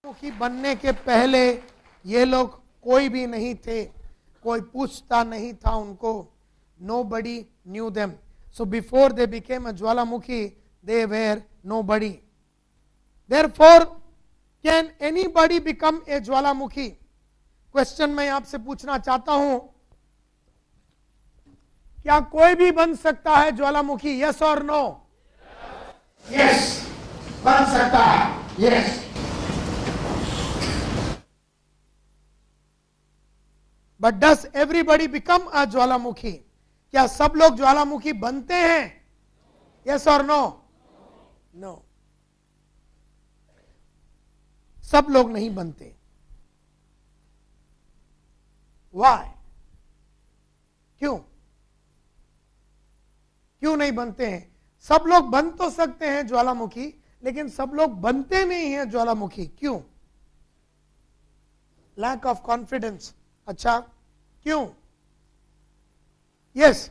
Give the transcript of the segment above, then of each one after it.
मुखी बनने के पहले ये लोग कोई भी नहीं थे, कोई पूछता नहीं था उनको. Nobody knew them. So before they became a Jwalamukhi, they were nobody. Therefore, can anybody become a Jwalamukhi? Question मैं आपसे पूछना चाहता हूं, क्या कोई भी बन सकता है ज्वालामुखी? यस और नो? यस, बन सकता है. Yes. But does everybody become a ज्वालामुखी? क्या सब लोग ज्वालामुखी बनते हैं? यस और नो? नो. सब लोग नहीं बनते. Why? क्यों? क्यों नहीं बनते हैं? सब लोग बन तो सकते हैं ज्वालामुखी, लेकिन सब लोग बनते नहीं हैं ज्वालामुखी. क्यों? Lack of confidence. अच्छा, क्यों? Yes,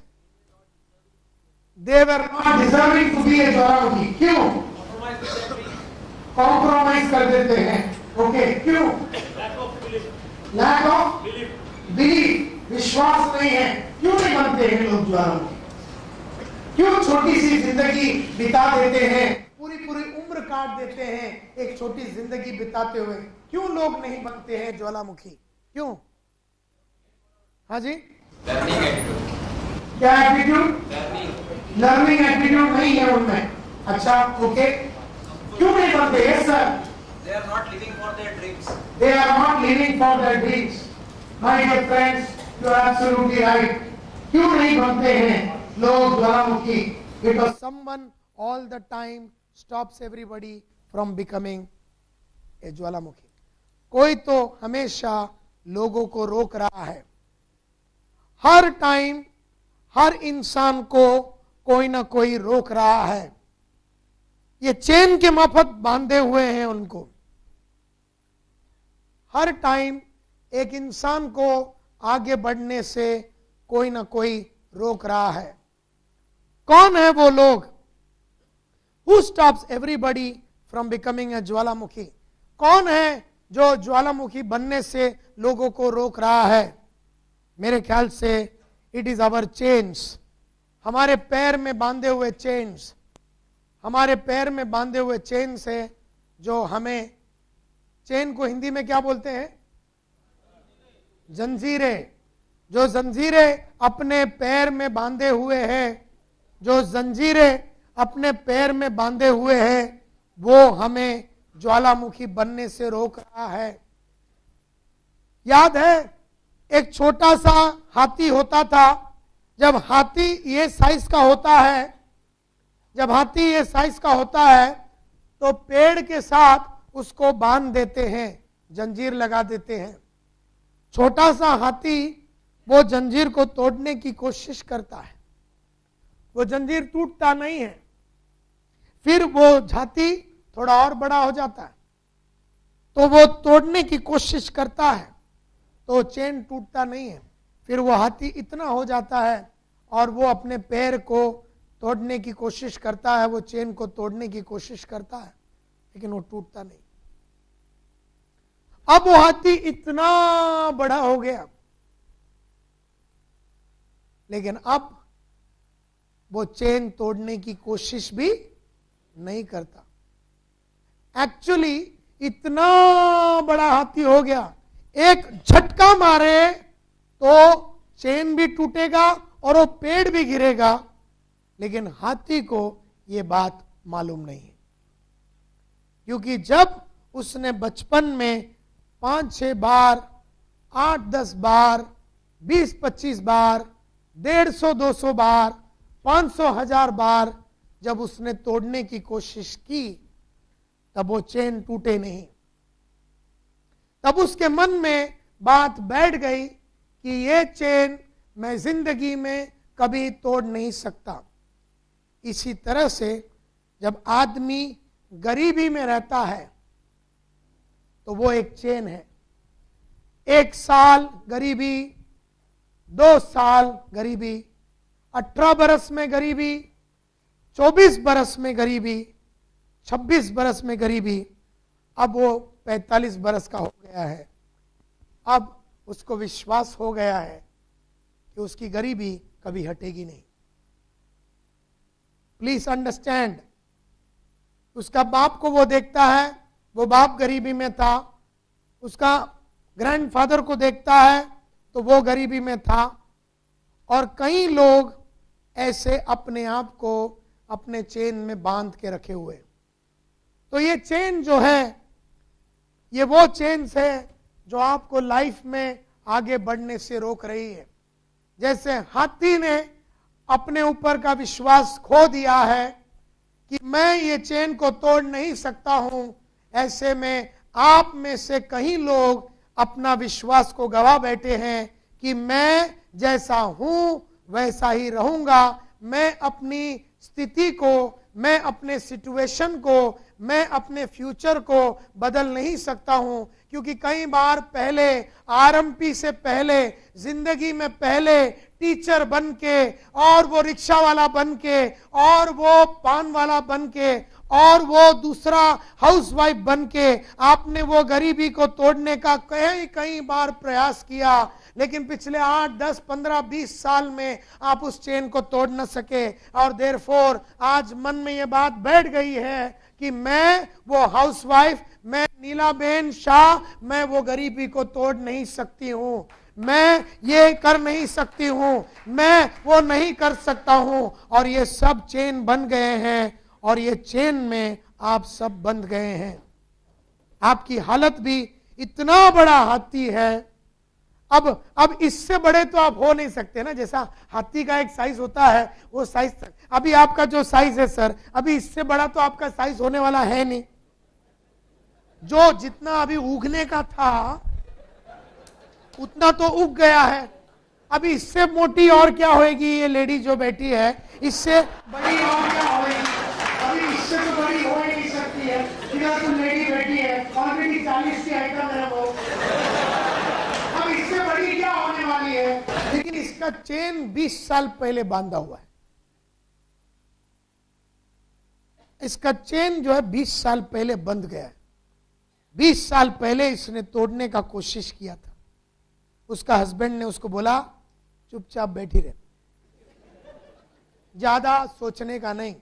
they were not deserving to be a ज्वालामुखी. क्यों? कॉम्प्रोमाइज कर देते हैं. ओके, क्यों? Lack of belief. विश्वास नहीं है. क्यों नहीं बनते हैं लोग ज्वालामुखी? क्यों छोटी सी जिंदगी बिता देते हैं, पूरी पूरी उम्र काट देते हैं एक छोटी जिंदगी बिताते हुए? क्यों लोग नहीं बनते हैं ज्वालामुखी? क्यों? हाँ जी, लर्निंग एटीट्यूड. क्या एटीट्यूड? लर्निंग एटीट्यूड नहीं है उनमें. अच्छा, ओके. क्यों नहीं बनते? Yes sir. They are not living for their dreams. They are not living for their dreams. My dear friends, you are absolutely right. क्यों नहीं बनते हैं लोग ज्वालामुखी? Because someone all the time stops everybody from becoming a ज्वालामुखी. कोई तो हमेशा लोगों को रोक रहा है. हर टाइम हर इंसान को कोई ना कोई रोक रहा है. ये चेन के माफत बांधे हुए हैं उनको. हर टाइम एक इंसान को आगे बढ़ने से कोई ना कोई रोक रहा है. कौन है वो लोग? Who stops everybody from becoming a ज्वालामुखी? कौन है जो ज्वालामुखी बनने से लोगों को रोक रहा है? मेरे ख्याल से इट इज आवर चेन्स. हमारे पैर में बांधे हुए चेन्स. हमारे पैर में बांधे हुए चेन्स है जो हमें, चेन को हिंदी में क्या बोलते हैं? जंजीरें. जो जंजीरें अपने पैर में बांधे हुए हैं, जो जंजीरें अपने पैर में बांधे हुए हैं, वो हमें ज्वालामुखी बनने से रोक रहा है. याद है, एक छोटा सा हाथी होता था. जब हाथी ये साइज का होता है, जब हाथी ये साइज का होता है तो पेड़ के साथ उसको बांध देते हैं, जंजीर लगा देते हैं. छोटा सा हाथी वो जंजीर को तोड़ने की कोशिश करता है, वो जंजीर टूटता नहीं है. फिर वो हाथी थोड़ा और बड़ा हो जाता है तो वो तोड़ने की कोशिश करता है, तो चेन टूटता नहीं है. फिर वो हाथी इतना हो जाता है और वो अपने पैर को तोड़ने की कोशिश करता है, वो चेन को तोड़ने की कोशिश करता है, लेकिन वो टूटता नहीं. अब वो हाथी इतना बड़ा हो गया, लेकिन अब वो चेन तोड़ने की कोशिश भी नहीं करता. एक्चुअली इतना बड़ा हाथी हो गया, एक झटका मारे तो चेन भी टूटेगा और वो पेड़ भी गिरेगा, लेकिन हाथी को ये बात मालूम नहीं है. क्योंकि जब उसने बचपन में 5-6 बार, 8-10 बार, 20-25 बार, 150-200 बार, 500-1000 बार जब उसने तोड़ने की कोशिश की, तब वो चेन टूटे नहीं. तब उसके मन में बात बैठ गई कि ये चेन मैं जिंदगी में कभी तोड़ नहीं सकता. इसी तरह से जब आदमी गरीबी में रहता है तो वो एक चेन है. 1 साल गरीबी, 2 साल गरीबी, 18 बरस में गरीबी, 24 बरस में गरीबी, 26 बरस में गरीबी. अब वो 45 बरस का हो गया है। अब उसको विश्वास हो गया है कि उसकी गरीबी कभी हटेगी नहीं। प्लीज अंडरस्टैंड, उसका बाप को वो देखता है, वो बाप गरीबी में था, उसका ग्रैंडफादर को देखता है तो वो गरीबी में था, और कई लोग ऐसे अपने आप को अपने चेन में बांध के रखे हुए। तो ये चेन जो है, ये वो चेन है जो आपको लाइफ में आगे बढ़ने से रोक रही है। जैसे हाथी ने अपने ऊपर का विश्वास खो दिया है कि मैं ये चेन को तोड़ नहीं सकता हूं, ऐसे में आप में से कई लोग अपना विश्वास को गवा बैठे हैं कि मैं जैसा हूं वैसा ही रहूंगा, मैं अपनी स्थिति को, मैं अपने सिचुएशन को, मैं अपने फ्यूचर को बदल नहीं सकता हूं। क्योंकि कई बार पहले, आरएमपी से पहले, जिंदगी में पहले टीचर बन के, और वो रिक्शा वाला बन के, और वो पान वाला बन के, और वो दूसरा हाउसवाइफ बन के आपने वो गरीबी को तोड़ने का कई बार प्रयास किया, लेकिन पिछले 8, 10, 15, 20 साल में आप उस चेन को तोड़ न सके। और देयरफॉर आज मन में ये बात बैठ गई है कि मैं वो हाउसवाइफ, मैं नीलाबेन शाह, मैं वो गरीबी को तोड़ नहीं सकती हूं, मैं ये कर नहीं सकती हूं, मैं वो नहीं कर सकता हूं। और ये सब चेन बन गए हैं, और ये चेन में आप सब बंध गए हैं। आपकी हालत भी इतना बड़ा हाथी है। अब इससे बड़े तो आप हो नहीं सकते ना। जैसा हाथी का एक साइज होता है, वो साइज, अभी आपका जो साइज है सर, अभी इससे बड़ा तो आपका साइज होने वाला है नहीं। जो जितना अभी उगने का था उतना तो उग गया है। अभी इससे मोटी और क्या होएगी ये लेडी जो बैठी है, इससे बड़ी और क्या होएगी? अभी इससे तो बड़ी हो ही नहीं सकती है। इधर तो लेडी बैठी है, ऑलरेडी 40 की आइटम है वो, अब इससे बड़ी क्या होने वाली है? लेकिन इसका चेन 20 साल पहले बांधा हुआ है। इसका चेन जो है 20 साल पहले बंध गया है। 20 साल पहले इसने तोड़ने का कोशिश किया था। उसका हस्बैंड ने उसको बोला चुपचाप बैठी रहे, ज्यादा सोचने का नहीं,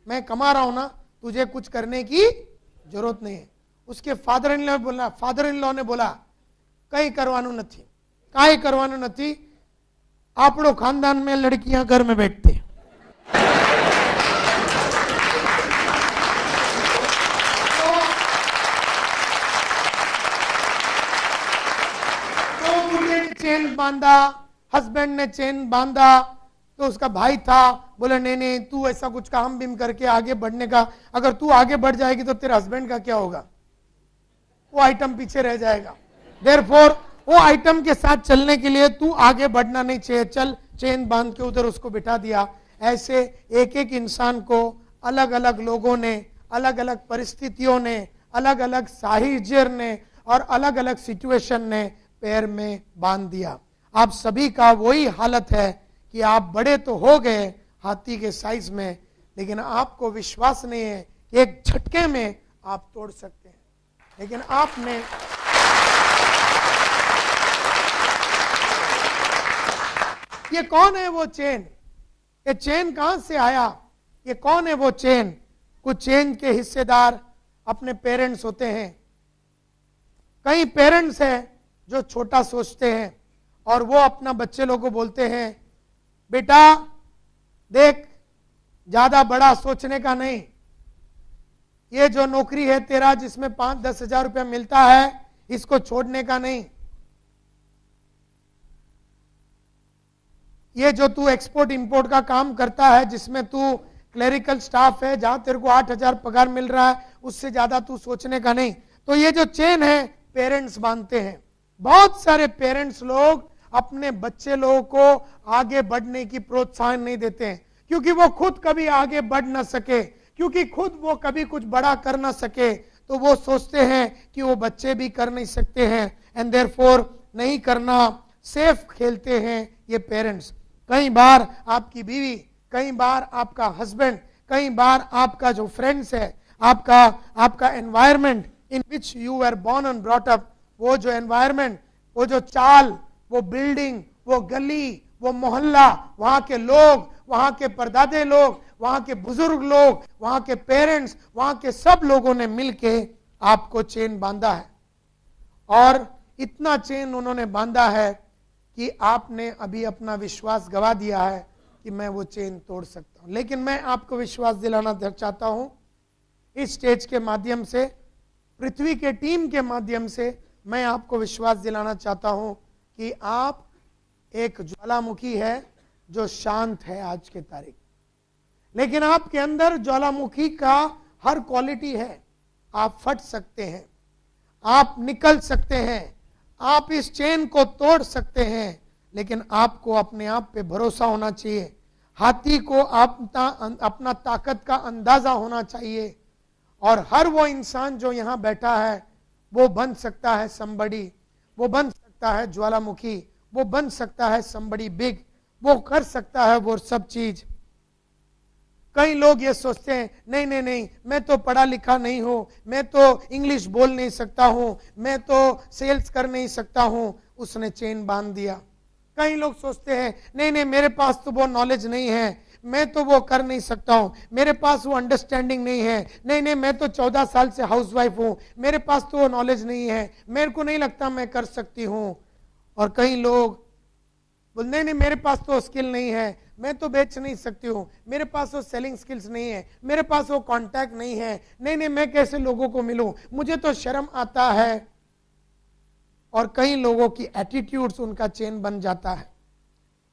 मैं कमा रहा हूं ना, तुझे कुछ करने की जरूरत नहीं है। उसके फादर इन लॉ ने बोला कई करवानु नहीं, काई करवानु नहीं, आपड़ो खानदान में लड़कियां घर में बैठते। चेन बांधा, हस्बैंड ने चेन बांधा, तो उसका भाई था, बोले नहीं नहीं तू ऐसा कुछ काम बिम करके आगे बढ़ने का, अगर तू आगे बढ़ जाएगी तो तेरे हस्बैंड का क्या होगा? वो आइटम पीछे रह जाएगा। देयरफॉर वो आइटम के साथ चलने के लिए तू आगे बढ़ना नहीं चाहिए, चल चेन बांध के उधर उसको बिठा दिया। ऐसे एक एक इंसान को अलग अलग लोगों ने, अलग अलग परिस्थितियों ने, अलग अलग साहित्य ने और अलग अलग सिचुएशन ने पैर में बांध दिया। आप सभी का वही हालत है कि आप बड़े तो हो गए हाथी के साइज में, लेकिन आपको विश्वास नहीं है कि एक झटके में आप तोड़ सकते हैं। लेकिन आपने ये कौन है वो चेन? ये चेन कहां से आया? ये कौन है वो चेन? कुछ चेन के हिस्सेदार अपने पेरेंट्स होते हैं। कई पेरेंट्स हैं जो छोटा सोचते हैं और वो अपना बच्चे लोगों को बोलते हैं बेटा देख, ज्यादा बड़ा सोचने का नहीं, ये जो नौकरी है तेरा जिसमें 5-10 हजार रुपया मिलता है, इसको छोड़ने का नहीं, ये जो तू एक्सपोर्ट इंपोर्ट का काम करता है जिसमें तू क्लेरिकल स्टाफ है, जहां तेरे को 8,000 पगार मिल रहा है, उससे ज्यादा तू सोचने का नहीं। तो ये जो चेन है पेरेंट्स बांधते हैं। बहुत सारे पेरेंट्स लोग अपने बच्चे लोगों को आगे बढ़ने की प्रोत्साहन नहीं देते हैं, क्योंकि वो खुद कभी आगे बढ़ ना सके, क्योंकि खुद वो कभी कुछ बड़ा कर ना सके, तो वो सोचते हैं कि वो बच्चे भी कर नहीं सकते हैं, एंड देयरफॉर नहीं करना, सेफ खेलते हैं ये पेरेंट्स। कई बार आपकी बीवी, कई बार आपका हस्बैंड, कई बार आपका जो फ्रेंड्स है, आपका environment, in which you were born and brought up, वो जो एनवायरमेंट, वो जो चाल, वो बिल्डिंग, वो गली, वो मोहल्ला, वहां के लोग, वहां के परदादे लोग, वहां के बुजुर्ग लोग, वहां के पेरेंट्स, वहां के सब लोगों ने मिलके आपको चेन बांधा है। और इतना चेन उन्होंने बांधा है कि आपने अभी अपना विश्वास गवा दिया है कि मैं वो चेन तोड़ सकता हूं। लेकिन मैं आपको विश्वास दिलाना चाहता हूं इस स्टेज के माध्यम से, पृथ्वी के टीम के माध्यम से मैं आपको विश्वास दिलाना चाहता हूं कि आप एक ज्वालामुखी है जो शांत है आज के तारीख, लेकिन आपके अंदर ज्वालामुखी का हर क्वालिटी है। आप फट सकते हैं, आप निकल सकते हैं, आप इस चेन को तोड़ सकते हैं, लेकिन आपको अपने आप पे भरोसा होना चाहिए। हाथी को अपना ताकत का अंदाजा होना चाहिए। और हर वो इंसान जो यहां बैठा है वो बन सकता है somebody, वो बन सकता है ज्वालामुखी, वो बन सकता है somebody बिग, वो कर सकता है वो सब चीज। कई लोग ये सोचते हैं नहीं नहीं नहीं, मैं तो पढ़ा लिखा नहीं हूं, मैं तो इंग्लिश बोल नहीं सकता हूं, मैं तो सेल्स कर नहीं सकता हूं, उसने चेन बांध दिया। कई लोग सोचते हैं नहीं नहीं, मेरे पास तो वो नॉलेज नहीं है, मैं तो वो कर नहीं सकता हूं, मेरे पास वो अंडरस्टैंडिंग नहीं है, नहीं नहीं मैं तो 14 साल से हाउसवाइफ हूं, मेरे पास तो वो नॉलेज नहीं है, मेरे को नहीं लगता मैं कर सकती हूं। और कई लोग बोल नहीं नहीं, मेरे पास तो स्किल नहीं है, मैं तो बेच नहीं सकती हूं, मेरे पास वो सेलिंग स्किल्स नहीं है, मेरे पास वो कांटेक्ट नहीं है, नहीं नहीं मैं कैसे लोगों को मिलूं, मुझे तो शर्म आता है। और कई लोगों की एटीट्यूड्स उनका चेन बन जाता है,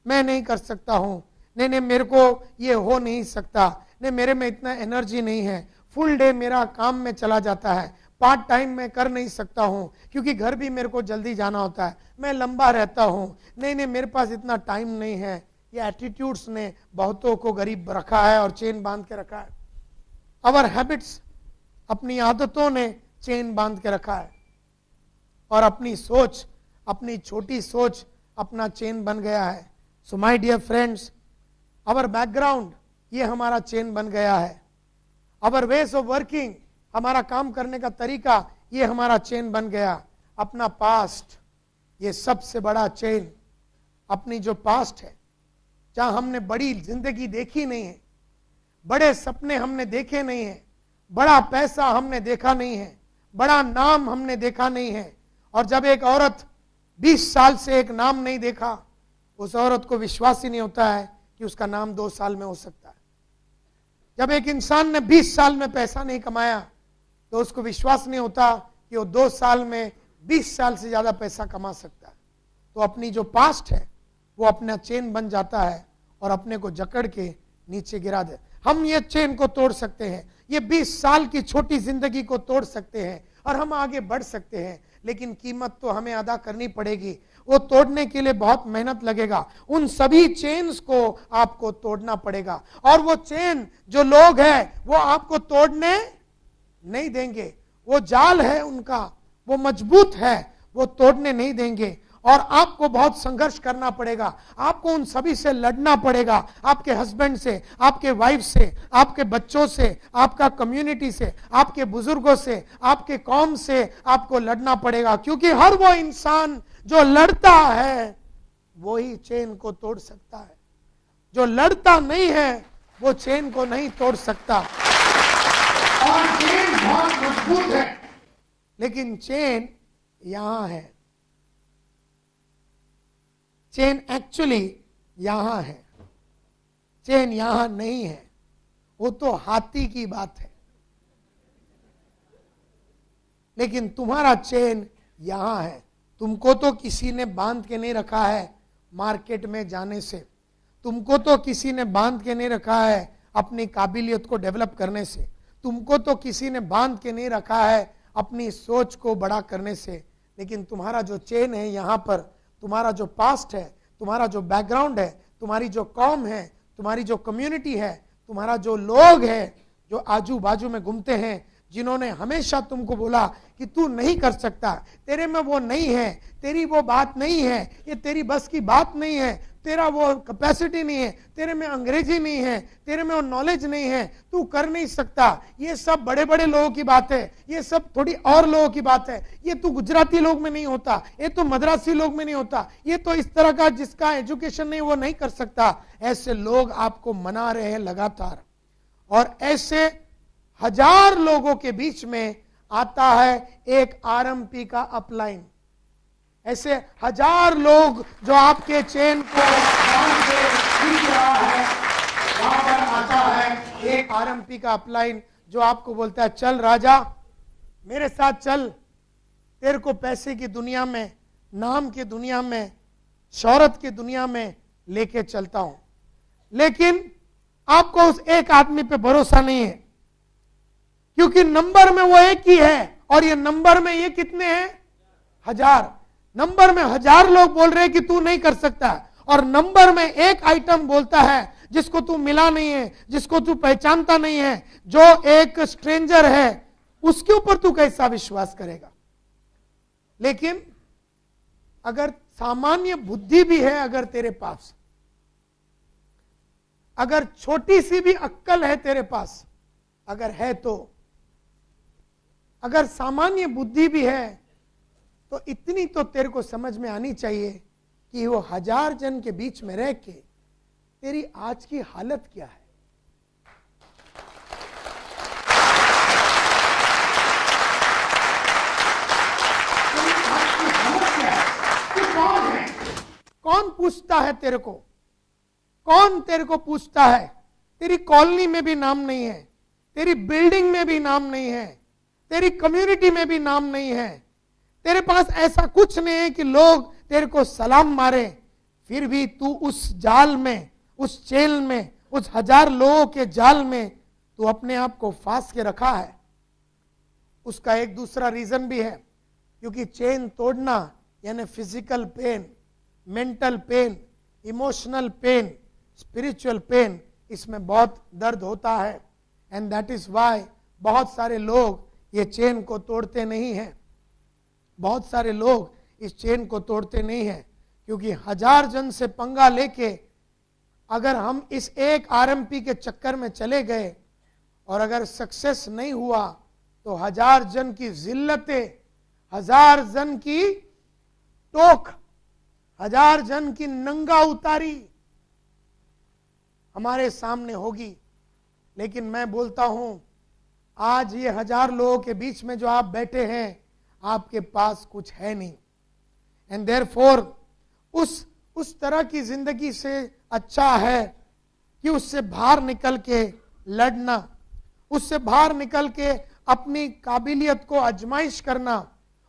मैं नहीं कर सकता हूं, नहीं नहीं मेरे को ये हो नहीं सकता, नहीं मेरे में इतना एनर्जी नहीं है, फुल डे मेरा काम में चला जाता है, पार्ट टाइम में कर नहीं सकता हूं क्योंकि घर भी मेरे को जल्दी जाना होता है, मैं लंबा रहता हूं, नहीं नहीं मेरे पास इतना टाइम नहीं है। ये एटीट्यूड्स ने बहुतों को गरीब रखा है और चेन बांध के रखा है। अवर हैबिट्स, अपनी आदतों ने चेन बांध के रखा है। और अपनी सोच, अपनी छोटी सोच अपना चेन बन गया है। So my dear friends, our background ये हमारा चेन बन गया है। अवर वेज ऑफ वर्किंग, हमारा काम करने का तरीका ये हमारा चेन बन गया। अपना पास्ट ये सबसे बड़ा चेन। अपनी जो पास्ट है, जहां हमने बड़ी जिंदगी देखी नहीं है, बड़े सपने हमने देखे नहीं है, बड़ा पैसा हमने देखा नहीं है, बड़ा नाम हमने देखा नहीं है। और जब एक औरत 20 साल से एक नाम नहीं देखा, उस औरत को विश्वास ही नहीं होता है कि उसका नाम 2 साल में हो सकता है। जब एक इंसान ने 20 साल में पैसा नहीं कमाया, तो उसको विश्वास नहीं होता कि वो 2 साल में 20 साल से ज्यादा पैसा कमा सकता है। तो अपनी जो पास्ट है वो अपना चेन बन जाता है और अपने को जकड़ के नीचे गिरा दे। हम ये चेन को तोड़ सकते हैं, ये 20 साल की छोटी जिंदगी को तोड़ सकते हैं और हम आगे बढ़ सकते हैं, लेकिन कीमत तो हमें अदा करनी पड़ेगी। वो तोड़ने के लिए बहुत मेहनत लगेगा। उन सभी चेन्स को आपको तोड़ना पड़ेगा। और वो चेन जो लोग हैं वो आपको तोड़ने नहीं देंगे। वो जाल है उनका, वो मजबूत है, वो तोड़ने नहीं देंगे। और आपको बहुत संघर्ष करना पड़ेगा। आपको उन सभी से लड़ना पड़ेगा, आपके हस्बैंड से, आपके वाइफ से, आपके बच्चों से, आपका कम्युनिटी से, आपके बुजुर्गों से, आपके कौम से आपको लड़ना पड़ेगा। क्योंकि हर वो इंसान जो लड़ता है वो ही चेन को तोड़ सकता है। जो लड़ता नहीं है वो चेन को नहीं तोड़ सकता। और चेन बहुत मजबूत है, लेकिन चेन यहां है। चेन एक्चुअली यहां है, चेन यहां नहीं है। वो तो हाथी की बात है, लेकिन तुम्हारा चेन यहां है। तुमको तो किसी ने बांध के नहीं रखा है मार्केट में जाने से, तुमको तो किसी ने बांध के नहीं रखा है अपनी काबिलियत को डेवलप करने से, तुमको तो किसी ने बांध के नहीं रखा है अपनी सोच को बड़ा करने से। लेकिन तुम्हारा जो चेन है यहां पर, तुम्हारा जो पास्ट है, तुम्हारा जो बैकग्राउंड है, तुम्हारी जो कौम है, तुम्हारी जो कम्युनिटी है, तुम्हारा जो लोग है जो आजू बाजू में घूमते हैं, जिन्होंने हमेशा तुमको बोला कि तू नहीं कर सकता, तेरे में वो नहीं है, तेरी वो बात नहीं है, ये तेरी बस की बात नहीं है, तेरा वो कैपेसिटी नहीं है, तेरे में अंग्रेजी नहीं है, तेरे में वो नॉलेज नहीं है, तू कर नहीं सकता। ये सब बड़े बड़े लोगों की बात है, ये सब थोड़ी और लोगों की बात है। ये तो गुजराती लोग में नहीं होता, ये तो मद्रासी लोग में नहीं होता, ये तो इस तरह का जिसका एजुकेशन नहीं वो नहीं कर सकता। ऐसे लोग आपको मना रहे हैं लगातार, और ऐसे 1000 लोगों के बीच में आता है एक आरएमपी का अपलाइन। ऐसे 1000 लोग जो आपके चेन को खींच रहा है, वहां पर आता है एक आरएमपी का अपलाइन जो आपको बोलता है, चल राजा मेरे साथ चल, तेरे को पैसे की दुनिया में, नाम की दुनिया में, शोहरत की दुनिया में लेके चलता हूं। लेकिन आपको उस एक आदमी पे भरोसा नहीं है, क्योंकि नंबर में वो एक ही है, और ये नंबर में ये कितने हैं? 1000। नंबर में 1000 लोग बोल रहे हैं कि तू नहीं कर सकता, और नंबर में एक आइटम बोलता है जिसको तू मिला नहीं है, जिसको तू पहचानता नहीं है, जो एक स्ट्रेंजर है, उसके ऊपर तू कैसा विश्वास करेगा? लेकिन अगर सामान्य बुद्धि भी है, अगर तेरे पास, अगर छोटी सी भी अक्कल है तेरे पास, अगर है तो, अगर सामान्य बुद्धि भी है, तो इतनी तो तेरे को समझ में आनी चाहिए कि वो 1000 जन के बीच में रह के तेरी आज की हालत क्या है। तेरी आज की हालत क्या है? तू कौन है? कौन पूछता है तेरे को? कौन तेरे को पूछता है? तेरी कॉलोनी में भी नाम नहीं है, तेरी बिल्डिंग में भी नाम नहीं है, तेरी कम्युनिटी में भी नाम नहीं है, तेरे पास ऐसा कुछ नहीं है कि लोग तेरे को सलाम मारे, फिर भी तू उस जाल में, उस चेल में, उस 1000 लोगों के जाल में तू अपने आप को फांस के रखा है। उसका एक दूसरा रीजन भी है, क्योंकि चेन तोड़ना यानी physical pain, mental pain, emotional pain, spiritual pain, इसमें बहुत दर्द होता है। एंड दैट इज वाई बहुत सारे लोग ये चेन को तोड़ते नहीं हैं। बहुत सारे लोग इस चेन को तोड़ते नहीं हैं, क्योंकि 1000 जन से पंगा लेके अगर हम इस एक आरएमपी के चक्कर में चले गए और अगर सक्सेस नहीं हुआ, तो 1000 जन की जिल्लतें, 1000 जन की टोक, 1000 जन की नंगा उतारी हमारे सामने होगी। लेकिन मैं बोलता हूं, आज ये 1000 लोगों के बीच में जो आप बैठे हैं, आपके पास कुछ है नहीं। एंड देयरफॉर उस तरह की जिंदगी से अच्छा है कि उससे बाहर निकल के लड़ना, उससे बाहर निकल के अपनी काबिलियत को आजमाइश करना,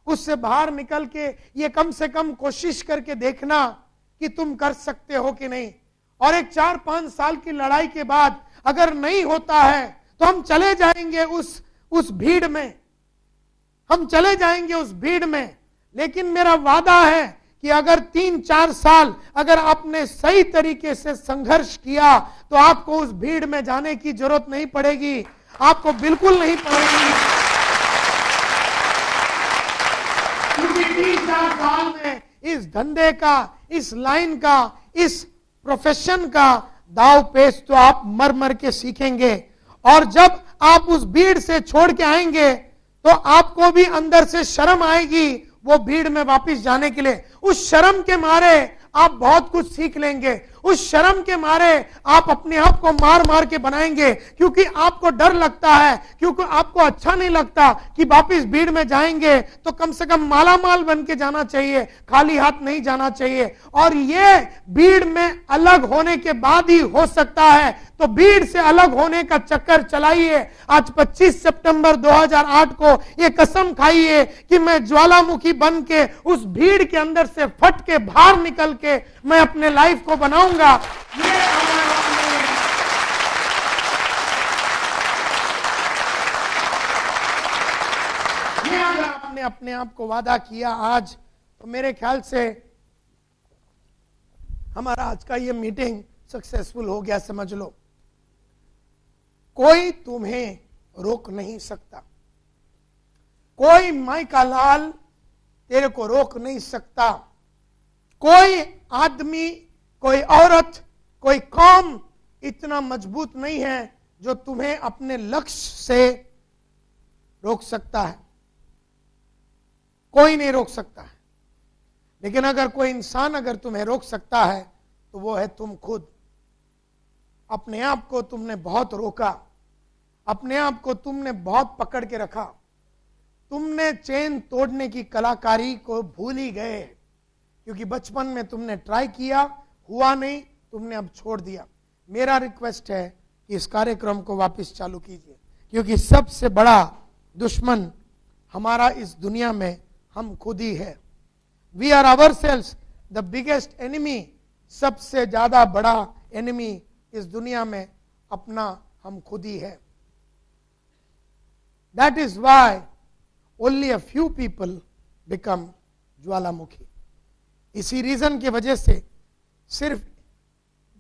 उससे बाहर निकल के ये कम से कम कोशिश करके देखना कि तुम कर सकते हो कि नहीं। और एक 4-5 साल की लड़ाई के बाद अगर नहीं होता है तो हम चले जाएंगे उस भीड़ में, हम चले जाएंगे उस भीड़ में। लेकिन मेरा वादा है कि अगर 3-4 साल अगर आपने सही तरीके से संघर्ष किया, तो आपको उस भीड़ में जाने की जरूरत नहीं पड़ेगी, आपको बिल्कुल नहीं पड़ेगी। क्योंकि 3-4 साल में इस धंधे का, इस लाइन का, इस प्रोफेशन का दाव पेच तो आप मर मर के सीखेंगे। और जब आप उस भीड़ से छोड़ के आएंगे, तो आपको भी अंदर से शर्म आएगी वो भीड़ में वापस जाने के लिए। उस शर्म के मारे आप बहुत कुछ सीख लेंगे, उस शर्म के मारे आप अपने आप को मार मार के बनाएंगे, क्योंकि आपको डर लगता है, क्योंकि आपको अच्छा नहीं लगता कि वापस भीड़ में जाएंगे तो कम से कम माला माल बन के जाना चाहिए, खाली हाथ नहीं जाना चाहिए। और ये भीड़ में अलग होने के बाद ही हो सकता है। तो भीड़ से अलग होने का चक्कर चलाइए। आज 25 सितंबर 2008 को ये कसम खाइए कि मैं ज्वालामुखी बन के उस भीड़ के अंदर से फट के बाहर निकल के मैं अपने लाइफ को बनाऊंगा। ये अगर आपने अपने आप को वादा किया आज, तो मेरे ख्याल से हमारा आज का ये मीटिंग सक्सेसफुल हो गया, समझ लो। कोई तुम्हें रोक नहीं सकता। कोई माई का लाल तेरे को रोक नहीं सकता। कोई आदमी, कोई औरत, कोई कौम इतना मजबूत नहीं है जो तुम्हें अपने लक्ष्य से रोक सकता है। कोई नहीं रोक सकता है। लेकिन अगर कोई इंसान अगर तुम्हें रोक सकता है तो वो है तुम खुद। अपने आप को तुमने बहुत रोका, अपने आप को तुमने बहुत पकड़ के रखा, तुमने चेन तोड़ने की कलाकारी को भूल ही गए, क्योंकि बचपन में तुमने ट्राई किया, हुआ नहीं, तुमने अब छोड़ दिया। मेरा रिक्वेस्ट है कि इस कार्यक्रम को वापस चालू कीजिए, क्योंकि सबसे बड़ा दुश्मन हमारा इस दुनिया में हम खुद ही है। We are ourselves the biggest enemy. सबसे ज्यादा बड़ा एनिमी इस दुनिया में अपना हम खुद ही है। That is why only a few people become ज्वालामुखी। इसी रीजन की वजह से सिर्फ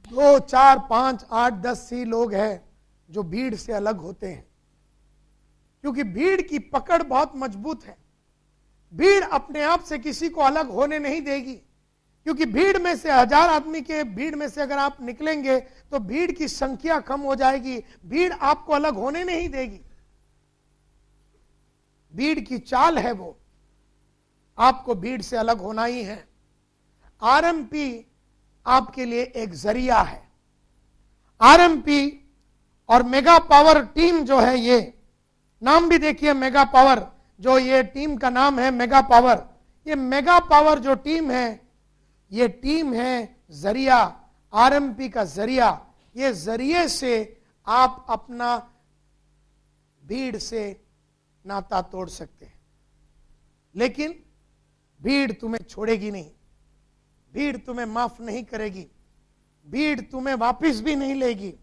2, 4, 5, 8, 10 ही लोग हैं जो भीड़ से अलग होते हैं, क्योंकि भीड़ की पकड़ बहुत मजबूत है। भीड़ अपने आप से किसी को अलग होने नहीं देगी, क्योंकि भीड़ में से 1000 आदमी के भीड़ में से अगर आप निकलेंगे तो भीड़ की संख्या कम हो जाएगी। भीड़ आपको अलग होने नहीं देगी। भीड़ की चाल है वो, आपको भीड़ से अलग होना ही है। आरएमपी आपके लिए एक जरिया है। आरएमपी और मेगा पावर टीम जो है, ये नाम भी देखिए मेगा पावर, जो ये टीम का नाम है मेगा पावर। ये मेगा पावर जो टीम है, ये टीम है जरिया, आरएमपी का जरिया। ये जरिए से आप अपना भीड़ से नाता तोड़ सकते हैं, लेकिन भीड़ तुम्हें छोड़ेगी नहीं, भीड़ तुम्हें माफ नहीं करेगी, भीड़ तुम्हें वापस भी नहीं लेगी।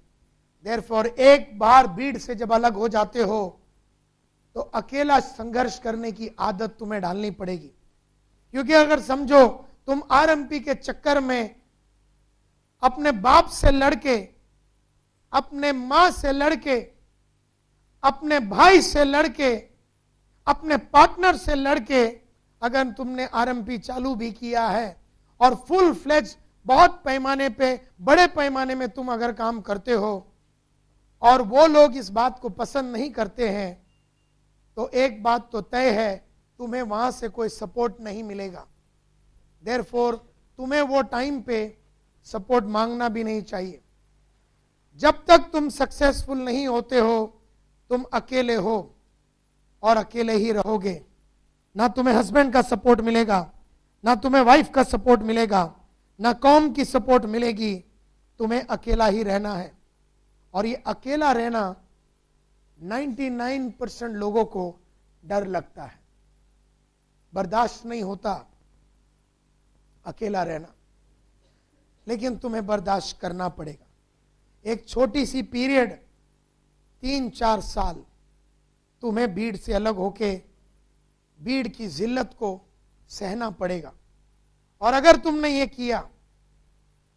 देयरफॉर एक बार भीड़ से जब अलग हो जाते हो तो अकेला संघर्ष करने की आदत तुम्हें डालनी पड़ेगी। क्योंकि अगर समझो तुम आरएमपी के चक्कर में अपने बाप से लड़के, अपने मां से लड़के, अपने भाई से लड़के, अपने पार्टनर से लड़के, अगर तुमने आरएमपी चालू भी किया है और फुल फ्लेज बहुत पैमाने पे, बड़े पैमाने में तुम अगर काम करते हो और वो लोग इस बात को पसंद नहीं करते हैं, तो एक बात तो तय है, तुम्हें वहां से कोई सपोर्ट नहीं मिलेगा। देयरफॉर तुम्हें वो टाइम पे सपोर्ट मांगना भी नहीं चाहिए। जब तक तुम सक्सेसफुल नहीं होते हो, तुम अकेले हो और अकेले ही रहोगे। ना तुम्हें हस्बैंड का सपोर्ट मिलेगा, ना तुम्हें वाइफ का सपोर्ट मिलेगा, ना कौम की सपोर्ट मिलेगी। तुम्हें अकेला ही रहना है। और ये अकेला रहना 99% लोगों को डर लगता है, बर्दाश्त नहीं होता अकेला रहना, लेकिन तुम्हें बर्दाश्त करना पड़ेगा। एक छोटी सी पीरियड 3-4 साल तुम्हें भीड़ से अलग होके भीड़ की जिल्लत को सहना पड़ेगा। और अगर तुमने ये किया,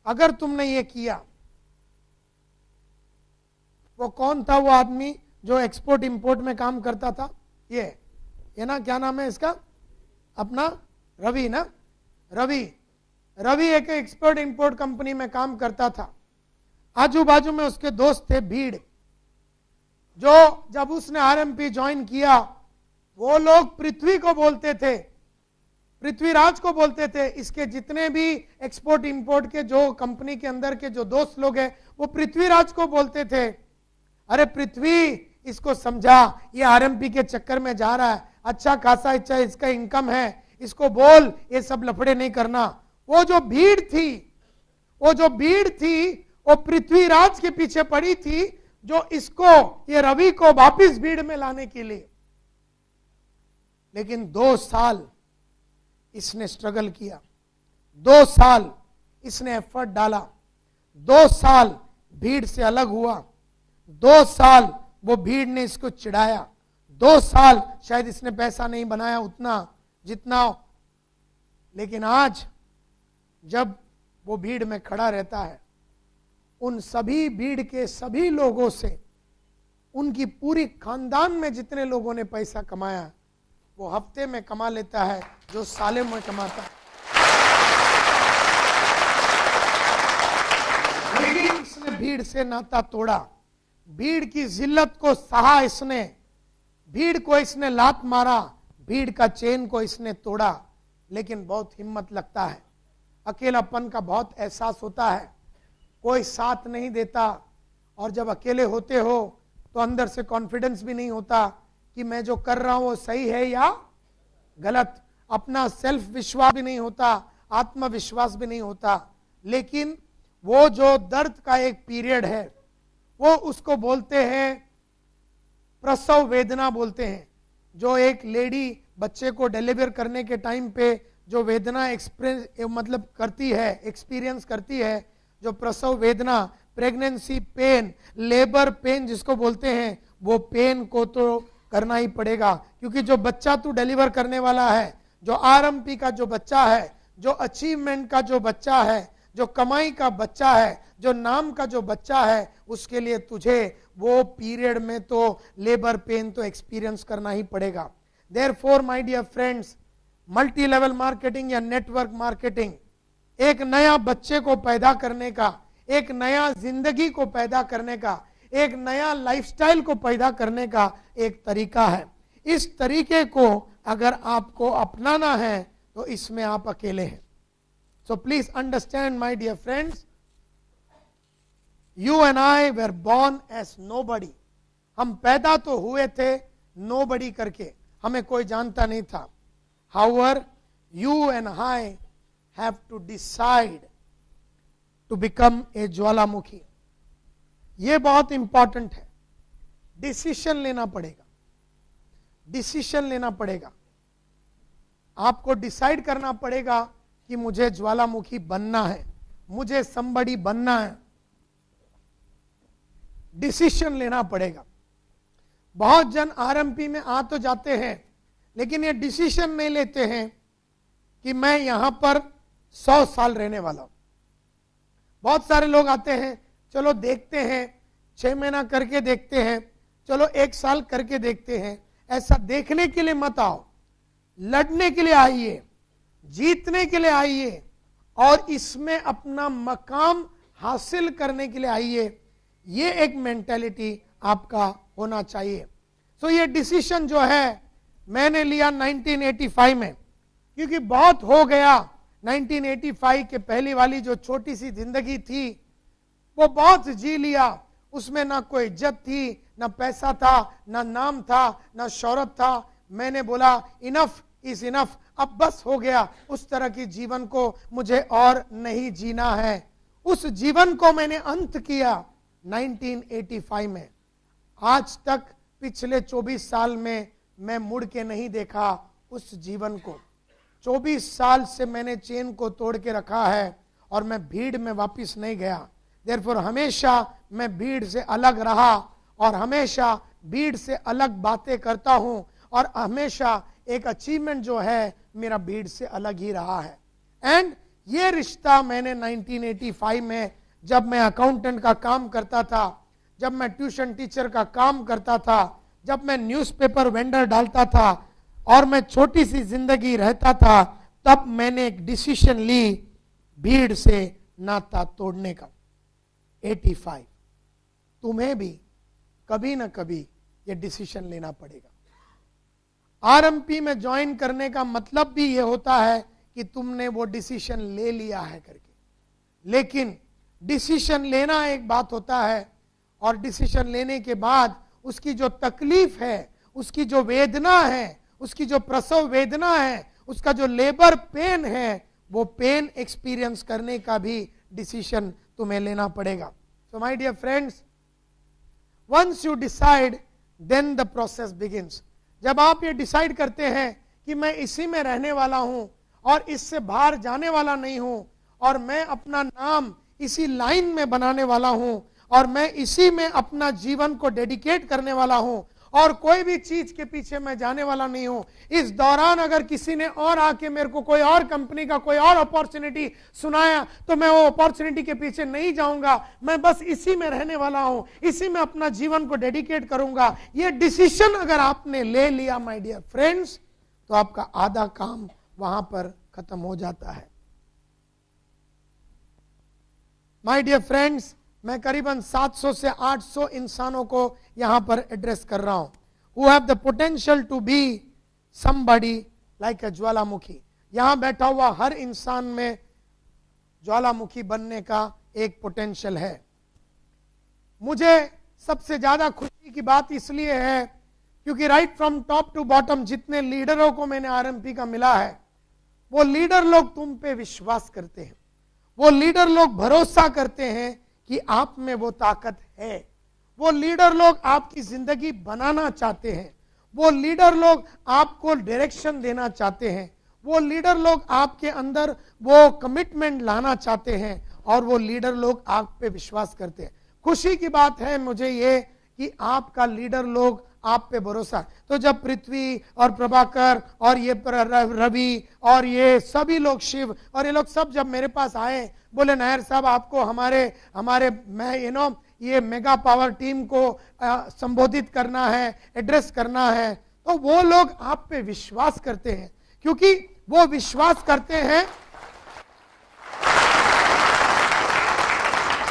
अगर तुमने ये किया, वो कौन था वो आदमी जो एक्सपोर्ट इंपोर्ट में काम करता था? ये ना, क्या नाम है इसका, अपना रवि ना, रवि एक एक्सपोर्ट इंपोर्ट कंपनी में काम करता था। आजू बाजू में उसके दोस्त थे भीड़, जो जब उसने आरएमपी ज्वाइन किया, वो लोग पृथ्वी को बोलते थे, पृथ्वीराज को बोलते थे। इसके जितने भी एक्सपोर्ट इंपोर्ट के जो कंपनी के अंदर के जो दोस्त लोग हैं, वो पृथ्वीराज को बोलते थे, अरे पृथ्वी इसको समझा, ये आरएमपी के चक्कर में जा रहा है, अच्छा खासा अच्छा इसका इनकम है, इसको बोल ये सब लफड़े नहीं करना। वो जो भीड़ थी वो पृथ्वीराज के पीछे पड़ी थी, जो इसको, ये रवि को वापिस भीड़ में लाने के लिए। लेकिन 2 साल इसने स्ट्रगल किया, 2 साल इसने एफर्ट डाला, 2 साल भीड़ से अलग हुआ, 2 साल वो भीड़ ने इसको चिढ़ाया, 2 साल शायद इसने पैसा नहीं बनाया उतना जितना, लेकिन आज जब वो भीड़ में खड़ा रहता है, उन सभी भीड़ के सभी लोगों से, उनकी पूरी खानदान में जितने लोगों ने पैसा कमाया, वो हफ्ते में कमा लेता है जो सालों में कमाता है। लेकिन इसने भीड़ से नाता तोड़ा, भीड़ की जिल्लत को सहा इसने, भीड़ को इसने लात मारा, भीड़ का चेन को इसने तोड़ा। लेकिन बहुत हिम्मत लगता है, अकेलापन का बहुत एहसास होता है, कोई साथ नहीं देता। और जब अकेले होते हो तो अंदर से कॉन्फिडेंस भी नहीं होता कि मैं जो कर रहा हूं वो सही है या गलत। अपना सेल्फ विश्वास भी नहीं होता, आत्मविश्वास भी नहीं होता। लेकिन वो जो दर्द का एक पीरियड है, वो उसको बोलते हैं प्रसव वेदना बोलते हैं। जो एक लेडी बच्चे को डिलीवर करने के टाइम पे जो वेदना एक्सपीरियंस करती है, जो प्रसव वेदना, प्रेगनेंसी पेन, लेबर पेन जिसको बोलते हैं, वो पेन को तो करना ही पड़ेगा। क्योंकि जो बच्चा तू डिलीवर करने वाला है, जो आरएमपी का जो बच्चा है, जो अचीवमेंट का जो बच्चा है, जो कमाई का बच्चा है, जो नाम का जो बच्चा है, उसके लिए तुझे वो पीरियड में तो लेबर पेन तो एक्सपीरियंस करना ही पड़ेगा। Therefore my dear friends, multi level marketing या नेटवर्क मार्केटिंग एक नया बच्चे को पैदा करने का, एक नया जिंदगी को पैदा करने का, एक नया लाइफस्टाइल को पैदा करने का एक तरीका है। इस तरीके को अगर आपको अपनाना है तो इसमें आप अकेले हैं। So please understand my dear friends, you and I were born as nobody. हम पैदा तो हुए थे नोबडी करके, हमें कोई जानता नहीं था। However you and I have to decide to become a ज्वालामुखी। ये बहुत इंपॉर्टेंट है। डिसीजन लेना पड़ेगा, डिसीजन लेना पड़ेगा। आपको डिसाइड करना पड़ेगा कि मुझे ज्वालामुखी बनना है, मुझे somebody बनना है। डिसीजन लेना पड़ेगा। बहुत जन आरएमपी में आ तो जाते हैं, लेकिन ये डिसीजन नहीं लेते हैं कि मैं यहां पर 100 साल रहने वाला हूं। बहुत सारे लोग आते हैं, चलो देखते हैं, 6 महीना करके देखते हैं, चलो 1 साल करके देखते हैं। ऐसा देखने के लिए मत आओ, लड़ने के लिए आइए, जीतने के लिए आइए और इसमें अपना मकाम हासिल करने के लिए आइए। ये एक मेंटालिटी आपका होना चाहिए। सो ये डिसीजन जो है मैंने लिया 1985 में, क्योंकि बहुत हो गया। 1985 के पहली वाली जो छोटी सी जिंदगी थी वो बहुत जी लिया। उसमें ना कोई इज्जत थी, ना पैसा था, ना नाम था, ना शौहरत था। मैंने बोला इनफ इज इनफ, अब बस हो गया। उस तरह की जीवन को मुझे और नहीं जीना है। उस जीवन को मैंने अंत किया 1985 में। आज तक पिछले 24 साल में मैं मुड़ के नहीं देखा उस जीवन को। 24 साल से मैंने चेन को तोड़ के रखा है और मैं भीड़ में वापस नहीं गया। देयरफॉर हमेशा मैं भीड़ से अलग रहा और हमेशा भीड़ से अलग बातें करता हूं और हमेशा एक अचीवमेंट जो है मेरा भीड़ से अलग ही रहा है। एंड ये रिश्ता मैंने 1985 में, जब मैं अकाउंटेंट का काम करता था, जब मैं ट्यूशन टीचर का काम करता था, जब मैं न्यूज़पेपर वेंडर डालता था और मैं छोटी सी जिंदगी रहता था, तब मैंने एक डिसीजन ली भीड़ से नाता तोड़ने का। 85 तुम्हें भी कभी ना कभी ये डिसीजन लेना पड़ेगा। आरएमपी में ज्वाइन करने का मतलब भी ये होता है कि तुमने वो डिसीजन ले लिया है करके। लेकिन डिसीजन लेना एक बात होता है और डिसीजन लेने के बाद उसकी जो तकलीफ है, उसकी जो वेदना है, उसकी जो प्रसव वेदना है, उसका जो लेबर पेन है, वो पेन एक्सपीरियंस करने का भी डिसीजन तुम्हें लेना पड़ेगा। So my dear friends, once you decide then the process begins. जब आप ये डिसाइड करते हैं कि मैं इसी में रहने वाला हूं और इससे बाहर जाने वाला नहीं हूं और मैं अपना नाम इसी लाइन में बनाने वाला हूं और मैं इसी में अपना जीवन को डेडिकेट करने वाला हूं और कोई भी चीज के पीछे मैं जाने वाला नहीं हूं। इस दौरान अगर किसी ने और आके मेरे को कोई और कंपनी का कोई और अपॉर्चुनिटी सुनाया तो मैं वो अपॉर्चुनिटी के पीछे नहीं जाऊंगा। मैं बस इसी में रहने वाला हूं, इसी में अपना जीवन को डेडिकेट करूंगा। ये डिसीजन अगर आपने ले लिया माय डियर फ्रेंड्स, तो आपका आधा काम वहां पर खत्म हो जाता है। माय डियर फ्रेंड्स, मैं करीबन 700 से 800 इंसानों को यहां पर एड्रेस कर रहा हूं who have the potential to be somebody like a ज्वालामुखी। यहां बैठा हुआ हर इंसान में ज्वालामुखी बनने का एक पोटेंशियल है। मुझे सबसे ज्यादा खुशी की बात इसलिए है क्योंकि right from top to bottom जितने लीडरों को मैंने आरएमपी का मिला है, वो लीडर लोग तुम पे विश्वास करते हैं, वो लीडर लोग भरोसा करते हैं कि आप में वो ताकत है, वो लीडर लोग आपकी जिंदगी बनाना चाहते हैं, वो लीडर लोग आपको डायरेक्शन देना चाहते हैं, वो लीडर लोग आपके अंदर वो कमिटमेंट लाना चाहते हैं और वो लीडर लोग आप पे विश्वास करते हैं। खुशी की बात है मुझे ये कि आपका लीडर लोग आप पे भरोसा। तो जब पृथ्वी और प्रभाकर और ये रवि और ये सभी लोग, शिव और ये लोग सब जब मेरे पास आए, बोले नायर साहब आपको हमारे मैं ये मेगा पावर टीम को संबोधित करना है, एड्रेस करना है, तो वो लोग आप पे विश्वास करते हैं क्योंकि वो विश्वास करते हैं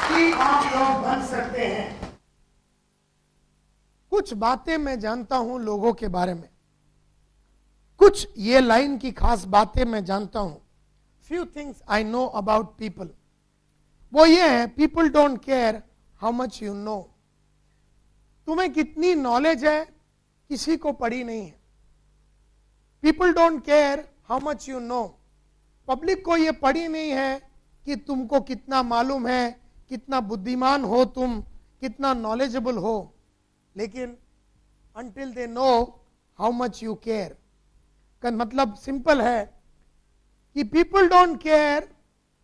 कि आप लोग बन सकते हैं। कुछ बातें मैं जानता हूं लोगों के बारे में, कुछ ये लाइन की खास बातें मैं जानता हूं। Few things I know about people, वो ये है people don't care how much you know. तुम्हें कितनी नॉलेज है किसी को पड़ी नहीं है। People don't care how much you know, public को ये पड़ी नहीं है कि तुमको कितना मालूम है, कितना बुद्धिमान हो तुम, कितना नॉलेजेबल हो, लेकिन until they know how much you care का मतलब सिंपल है कि people don't care,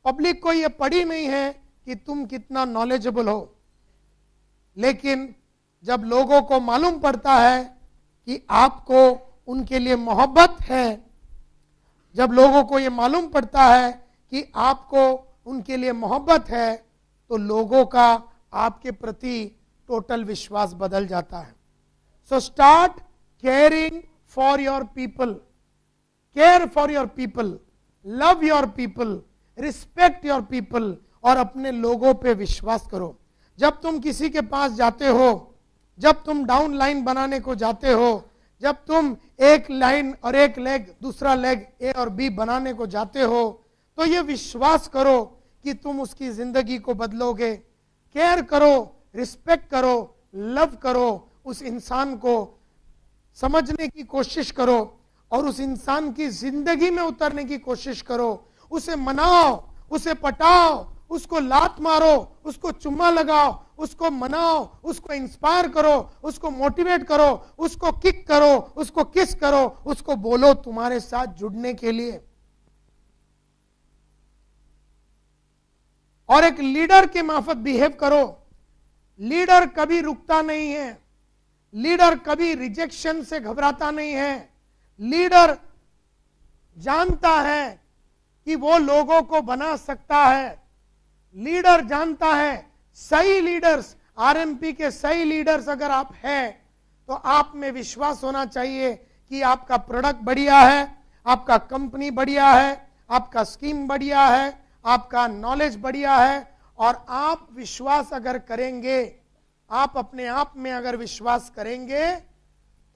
पब्लिक को ये पड़ी नहीं है कि तुम कितना नॉलेजेबल हो, लेकिन जब लोगों को मालूम पड़ता है कि आपको उनके लिए मोहब्बत है, जब लोगों को ये मालूम पड़ता है कि आपको उनके लिए मोहब्बत है, तो लोगों का आपके प्रति टोटल विश्वास बदल जाता है। So start caring for your people, care for your people, love your people, respect your people और अपने लोगों पे विश्वास करो। जब तुम किसी के पास जाते हो, जब तुम डाउन लाइन बनाने को जाते हो, जब तुम एक लाइन और एक लेग, दूसरा लेग ए और बी बनाने को जाते हो, तो ये विश्वास करो कि तुम उसकी जिंदगी को बदलोगे। केयर करो, रिस्पेक्ट करो, लव करो, उस इंसान को समझने की कोशिश करो और उस इंसान की जिंदगी में उतरने की कोशिश करो। उसे मनाओ, उसे पटाओ, उसको लात मारो, उसको चुम्मा लगाओ, उसको मनाओ, उसको इंस्पायर करो, उसको मोटिवेट करो, उसको किक करो, उसको किस करो, उसको बोलो तुम्हारे साथ जुड़ने के लिए। और एक लीडर के मार्फत बिहेव करो। लीडर कभी रुकता नहीं है, लीडर कभी रिजेक्शन से घबराता नहीं है। लीडर जानता है कि वो लोगों को बना सकता है। लीडर जानता है, सही लीडर्स, आरएमपी के सही लीडर्स अगर आप हैं तो आप में विश्वास होना चाहिए कि आपका प्रोडक्ट बढ़िया है, आपका कंपनी बढ़िया है, आपका स्कीम बढ़िया है, आपका नॉलेज बढ़िया है। और आप विश्वास अगर करेंगे, आप अपने आप में अगर विश्वास करेंगे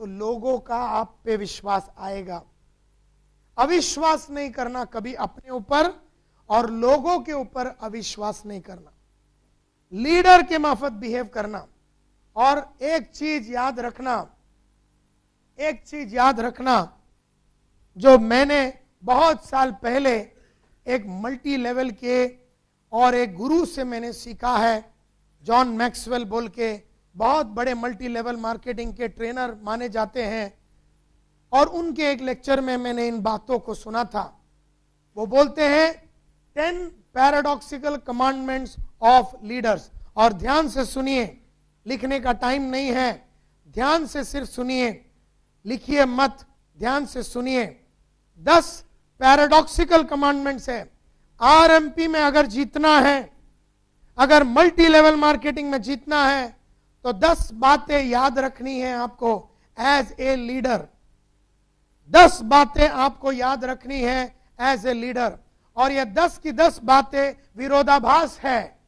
तो लोगों का आप पे विश्वास आएगा। अविश्वास नहीं करना कभी अपने ऊपर और लोगों के ऊपर अविश्वास नहीं करना, लीडर के मार्फत बिहेव करना। और एक चीज याद रखना, जो मैंने बहुत साल पहले एक मल्टी लेवल के और एक गुरु से मैंने सीखा है, जॉन मैक्सवेल बोल के, बहुत बड़े मल्टी लेवल मार्केटिंग के ट्रेनर माने जाते हैं। और उनके एक लेक्चर में मैंने इन बातों को सुना था। वो बोलते हैं 10 पैराडॉक्सिकल कमांडमेंट्स ऑफ लीडर्स। और ध्यान से सुनिए, लिखने का टाइम नहीं है, ध्यान से सिर्फ सुनिए, लिखिए मत, ध्यान से सुनिए। 10 पैराडॉक्सिकल कमांडमेंट्स है। आरएमपी में अगर जीतना है, अगर मल्टी लेवल मार्केटिंग में जीतना है, तो 10 बातें याद रखनी है आपको एज ए लीडर। 10 बातें आपको याद रखनी है एज ए लीडर, और ये 10 की 10 बातें विरोधाभास है,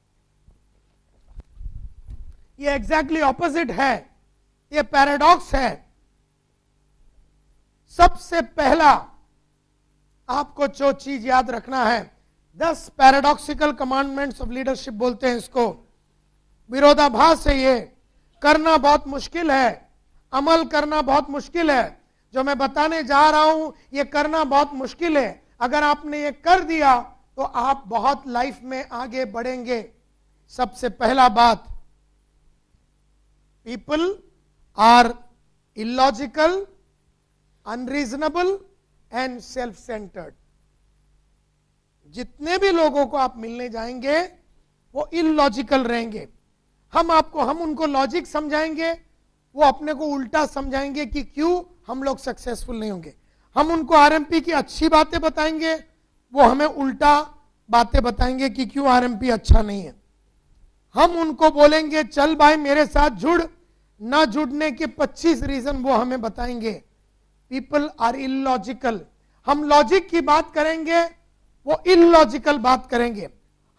ये एग्जैक्टली ऑपोजिट है, ये पैराडॉक्स है। सबसे पहला आपको जो चीज याद रखना है, 10 पैराडॉक्सिकल कमांडमेंट्स ऑफ लीडरशिप बोलते हैं इसको। विरोधाभास है, ये करना बहुत मुश्किल है, अमल करना बहुत मुश्किल है। जो मैं बताने जा रहा हूं ये करना बहुत मुश्किल है। अगर आपने ये कर दिया तो आप बहुत लाइफ में आगे बढ़ेंगे। सबसे पहला बात, people are illogical, unreasonable and self centered. जितने भी लोगों को आप मिलने जाएंगे वो इलॉजिकल रहेंगे। हम उनको लॉजिक समझाएंगे, वो अपने को उल्टा समझाएंगे कि क्यों हम लोग सक्सेसफुल नहीं होंगे। हम उनको आरएमपी की अच्छी बातें बताएंगे, वो हमें उल्टा बातें बताएंगे कि क्यों आरएमपी अच्छा नहीं है। हम उनको बोलेंगे चल भाई मेरे साथ जुड़, ना जुड़ने के 25 रीजन वो हमें बताएंगे। People are illogical. हम लॉजिक की बात करेंगे, वो इलॉजिकल बात करेंगे।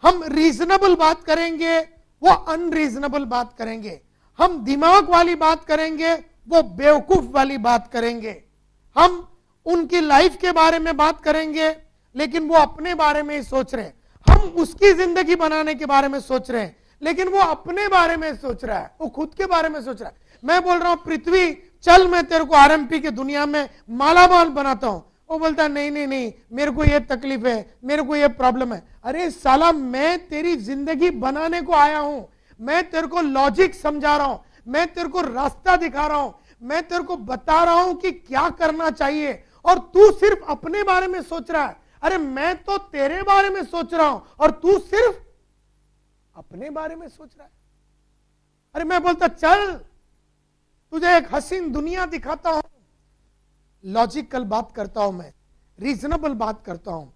हम रीजनेबल बात करेंगे, वो अनरीजनेबल बात करेंगे। हम दिमाग वाली बात करेंगे, वो बेवकूफ वाली बात करेंगे। हम उनकी लाइफ के बारे में बात करेंगे लेकिन वो अपने बारे में ही सोच रहे हैं। हम उसकी जिंदगी बनाने के बारे में सोच रहे हैं लेकिन वो अपने बारे में सोच रहा है, वो खुद के बारे में सोच रहा है। मैं बोल रहा हूं पृथ्वी चल मैं तेरे को आरएमपी के दुनिया में मालामाल बनाता हूं, वो बोलता है नहीं नहीं नहीं मेरे को ये तकलीफ है, मेरे को ये प्रॉब्लम है। अरे साला मैं तेरी जिंदगी बनाने को आया हूं, मैं तेरे को लॉजिक समझा रहा हूं, मैं तेरे को रास्ता दिखा रहा हूं, मैं तेरे को बता रहा हूं कि क्या करना चाहिए, और तू सिर्फ अपने बारे में सोच रहा है। अरे मैं तो तेरे बारे में सोच रहा हूं और तू सिर्फ अपने बारे में सोच रहा है। अरे मैं बोलता चल तुझे एक हसीन दुनिया दिखाता हूं। लॉजिकल बात करता हूं मैं, रीजनेबल बात करता हूं,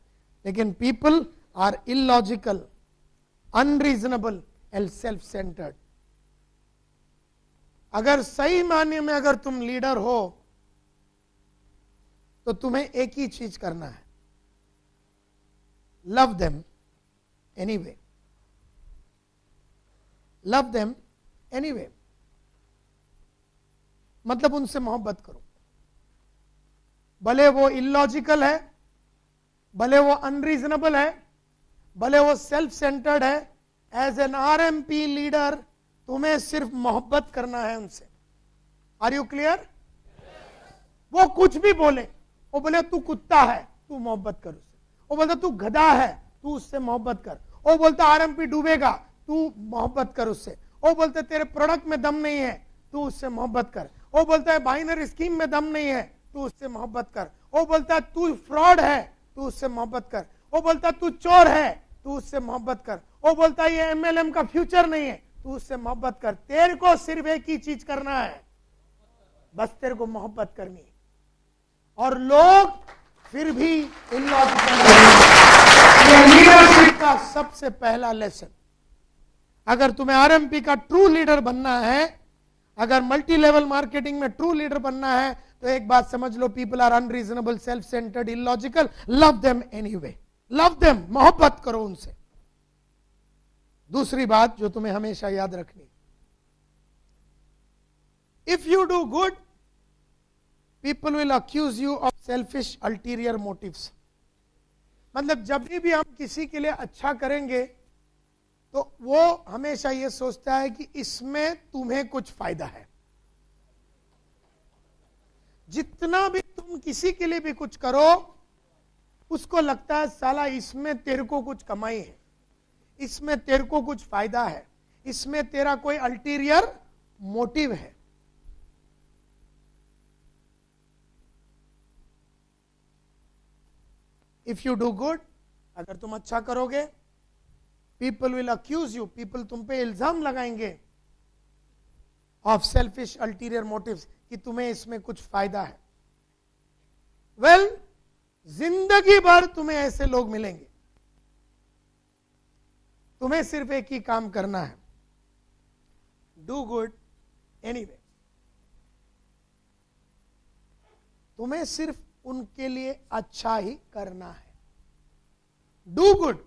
लेकिन people are illogical, unreasonable and self centered. अगर सही मायने में अगर तुम लीडर हो तो तुम्हें एक ही चीज करना है, love them anyway, love them anyway. मतलब उनसे मोहब्बत करो, भले वो इलॉजिकल है, भले वो अनरीजनेबल है, भले वो सेल्फ सेंटर्ड है। एज एन आरएमपी लीडर तुम्हें सिर्फ मोहब्बत करना है उनसे। Are you clear? वो कुछ भी बोले, वो बोले तू कुत्ता है तू मोहब्बत कर उससे, वो बोलता तू गधा है तू उससे मोहब्बत कर, वो बोलता आरएमपी डूबेगा तू मोहब्बत कर उससे, वो बोलते तेरे प्रोडक्ट में दम नहीं है तू उससे मोहब्बत कर, वो बोलता है बाइनरी स्कीम में दम नहीं है तू उससे मोहब्बत कर, वो बोलता है तू फ्रॉड है तू उससे मोहब्बत कर, वो बोलता है तू चोर है तू उससे मोहब्बत कर, वो बोलता है ये एमएलएम का फ्यूचर नहीं है तू उससे मोहब्बत कर। तेरे को सिर्फ एक ही चीज करना है, बस तेरे को मोहब्बत करनी है। और लोग फिर भी इलॉजिकल। लीडरशिप का सबसे पहला लेसन, अगर तुम्हें आरएमपी का ट्रू लीडर बनना है, अगर मल्टी लेवल मार्केटिंग में ट्रू लीडर बनना है, तो एक बात समझ लो, people are unreasonable, self centered, illogical, love them anyway, love them, मोहब्बत करो उनसे। दूसरी बात जो तुम्हें हमेशा याद रखनी, if you do good people will accuse you of selfish ulterior motives. मतलब जब भी हम किसी के लिए अच्छा करेंगे तो वो हमेशा ये सोचता है कि इसमें तुम्हें कुछ फायदा है। जितना भी तुम किसी के लिए भी कुछ करो उसको लगता है साला इसमें तेरे को कुछ कमाई है, इसमें तेरे को कुछ फायदा है, इसमें तेरा कोई अल्टीरियर मोटिव है। इफ यू डू गुड, अगर तुम अच्छा करोगे, people will accuse you, people तुम पे इल्जाम लगाएंगे ऑफ सेल्फिश अल्टीरियर मोटिव्स, कि तुम्हें इसमें कुछ फायदा है। वेल, जिंदगी भर तुम्हें ऐसे लोग मिलेंगे। तुम्हें सिर्फ एक ही काम करना है, डू गुड एनीवे। तुम्हें सिर्फ उनके लिए अच्छा ही करना है। Do good.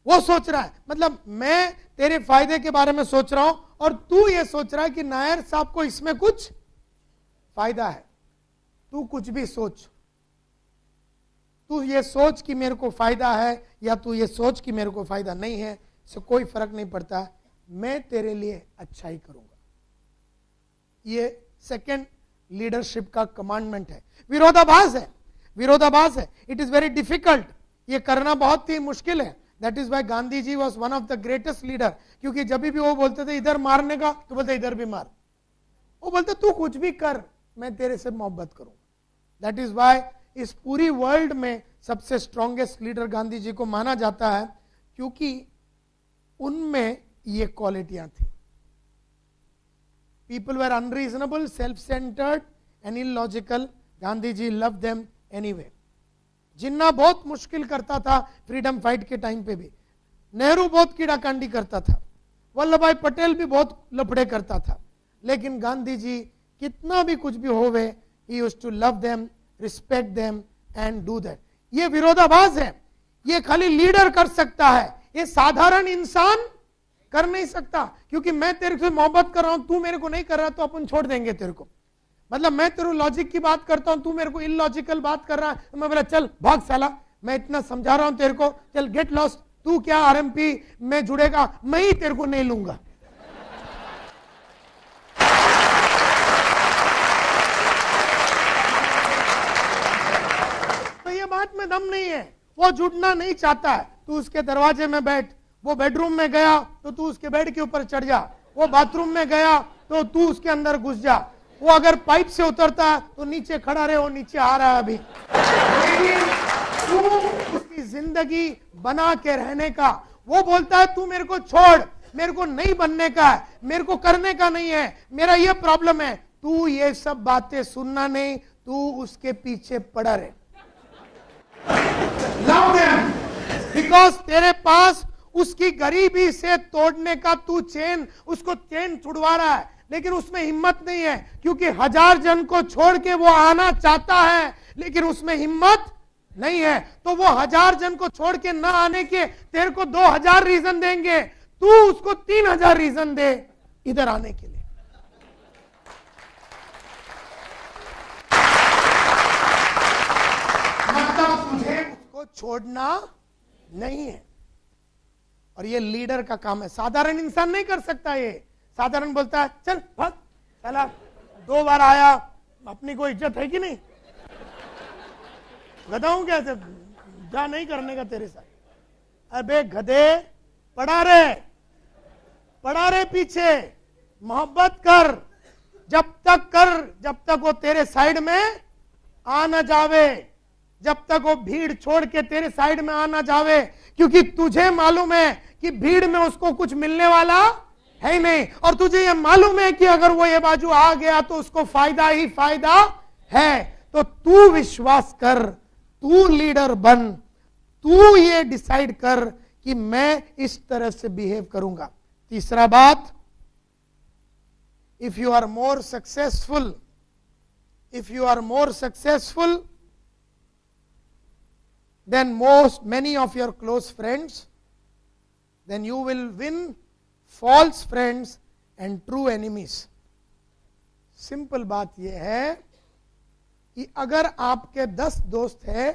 वो सोच रहा है, मतलब मैं तेरे फायदे के बारे में सोच रहा हूं और तू ये सोच रहा है कि नायर साहब को इसमें कुछ फायदा है। तू कुछ भी सोच, तू ये सोच कि मेरे को फायदा है या तू ये सोच कि मेरे को फायदा नहीं है, इससे कोई फर्क नहीं पड़ता। मैं तेरे लिए अच्छा ही करूंगा। ये सेकंड लीडरशिप का कमांडमेंट है। विरोधाभास है, विरोधाभास है। इट इज वेरी डिफिकल्ट, ये करना बहुत ही मुश्किल है। That is why Gandhi ji was one of the greatest leader, क्योंकि जब भी वो बोलते थे इधर मारने का, तो बोलते इधर भी मार। वो बोलते तू कुछ भी कर, मैं तेरे से मोहब्बत करूंगा। दैट इज वाई इस पूरी वर्ल्ड में सबसे स्ट्रॉन्गेस्ट लीडर गांधी जी को माना जाता है, क्योंकि उनमें ये क्वालिटियां थी। People were unreasonable, self centered and illogical. Gandhi ji love them anyway. Jinnah बहुत मुश्किल करता था फ्रीडम फाइट के टाइम पे भी। नेहरू बहुत कीड़ाकांडी करता था, वल्लभ भाई पटेल भी बहुत लफड़े करता था, लेकिन गांधी जी कितना भी कुछ भी होवे, he used to love them, respect them and do that. ये विरोधाभास है, ये खाली लीडर कर सकता है, ये साधारण इंसान कर नहीं सकता। क्योंकि मैं तेरे से मोहब्बत कर रहा हूं, तू मेरे को नहीं कर रहा, तो अपन छोड़ देंगे तेरे को। मतलब मैं तेरे लॉजिक की बात करता हूं, तू मेरे को इलॉजिकल बात कर रहा है, तो मैं बोला चल भाग साला, मैं इतना समझा रहा हूं तेरे को, चल गेट लॉस्ट। तू क्या आरएमपी में जुड़ेगा, मैं ही तेरे को नहीं लूंगा। तो ये बात में दम नहीं है, वो जुड़ना नहीं चाहता है। तू उसके दरवाजे में बैठ, वो बेडरूम में गया तो तू उसके बेड के ऊपर चढ़ जा, वो बाथरूम में गया तो तू उसके अंदर घुस जा, वो अगर पाइप से उतरता है तो नीचे खड़ा रहे, वो नीचे आ रहा है अभी। लेकिन तू उसकी जिंदगी बना के रहने का, वो बोलता है तू मेरे को छोड़, मेरे को नहीं बनने का है, मेरे को करने का नहीं है, मेरा ये प्रॉब्लम है। तू ये सब बातें सुनना नहीं, तू उसके पीछे पड़ा रहे। लव देम, बिकॉज तेरे पास उसकी गरीबी से तोड़ने का तू चेन, उसको चेन छुड़वा रहा है, लेकिन उसमें हिम्मत नहीं है, क्योंकि 1000 जन को छोड़ के वो आना चाहता है, लेकिन उसमें हिम्मत नहीं है। तो वो 1000 जन को छोड़ के ना आने के तेरे को 2000 रीजन देंगे, तू उसको 3000 रीजन दे इधर आने के लिए। मतलब तुझे उसको छोड़ना नहीं है। और ये लीडर का काम है, साधारण इंसान नहीं कर सकता। ये साधारण बोलता है चल भाग चला, 2 बार आया, अपनी कोई इज्जत है कि नहीं, गधा हूं क्या, जा नहीं करने का तेरे साथ। अबे गधे, पड़ा रहे पीछे, मोहब्बत कर, जब तक वो तेरे साइड में आ ना जावे, जब तक वो भीड़ छोड़ के तेरे साइड में आना जावे, क्योंकि तुझे मालूम है कि भीड़ में उसको कुछ मिलने वाला है ही नहीं, और तुझे ये मालूम है कि अगर वो ये बाजू आ गया तो उसको फायदा ही फायदा है। तो तू विश्वास कर, तू लीडर बन, तू ये डिसाइड कर कि मैं इस तरह से बिहेव करूंगा। तीसरा बात, if you are more successful, then many of your close friends, then you will win false friends and true enemies. Simple बात यह है कि अगर आपके 10 दोस्त हैं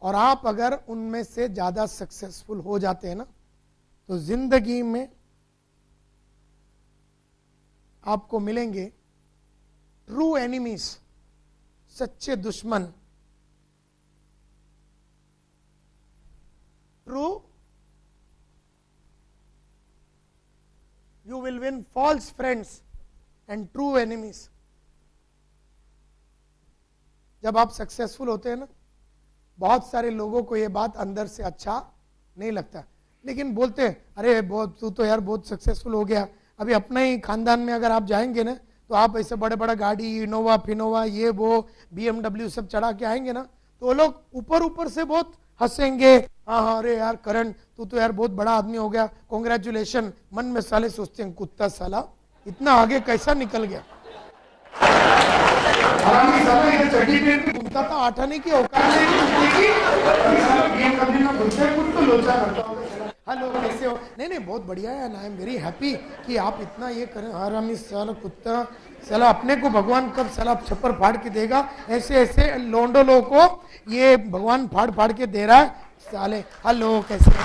और आप अगर उनमें से ज्यादा सक्सेसफुल हो जाते हैं ना, तो जिंदगी में आपको मिलेंगे ट्रू एनिमीज, सच्चे दुश्मन। True, you will win false friends and true enemies. जब आप सक्सेसफुल होते हैं ना, बहुत सारे लोगों को ये बात अंदर से अच्छा नहीं लगता, लेकिन बोलते हैं अरे बहुत तू तो यार बहुत सक्सेसफुल हो गया। अभी अपने ही खानदान में अगर आप जाएंगे ना, तो आप ऐसे बड़े बड़ा गाड़ी, इनोवा फिनोवा ये वो BMW सब चढ़ा के आएंगे ना, तो वो लोग ऊपर से बहुत हंसेंगे, हाँ अरे यार करण तू तो यार बहुत बड़ा आदमी हो गया, कांग्रेचुलेशन। मन में साले सोचते हैं कुत्ता साला इतना आगे कैसा निकल गया। स्टडी ट्रेन में घूमता था, आठ आने की औकात नहीं, ये कभी ना घुसते कुछ तो लोचा करता होगा। हेलो कैसे हो? नहीं नहीं बहुत बढ़िया है, आई एम वेरी हैप्पी कि आप इतना ये करें। हरामी साला कुत्ता, साला अपने को भगवान कब साला छप्पर फाड़ के देगा? ऐसे ऐसे लोंडो लोगों को ये भगवान फाड़ फाड़ के दे रहा है साले। हेलो कैसे हो?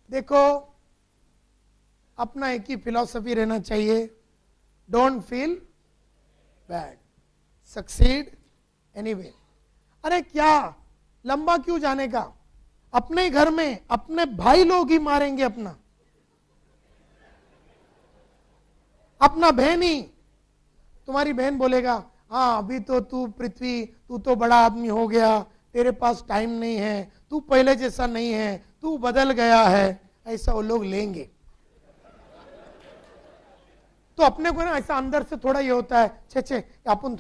देखो अपना एक ही फिलॉसफी रहना चाहिए, don't feel bad, succeed anyway. अरे क्या लंबा क्यों जाने का? अपने घर में अपने भाई लोग ही मारेंगे अपना बहन ही। तुम्हारी बहन बोलेगा हाँ अभी तो तू पृथ्वी, तू तो बड़ा आदमी हो गया, तेरे पास टाइम नहीं है, तू पहले जैसा नहीं है, तू बदल गया है, ऐसा वो लोग लेंगे। तो अपने को ना ऐसा अंदर से थोड़ा ये होता है, छे अपन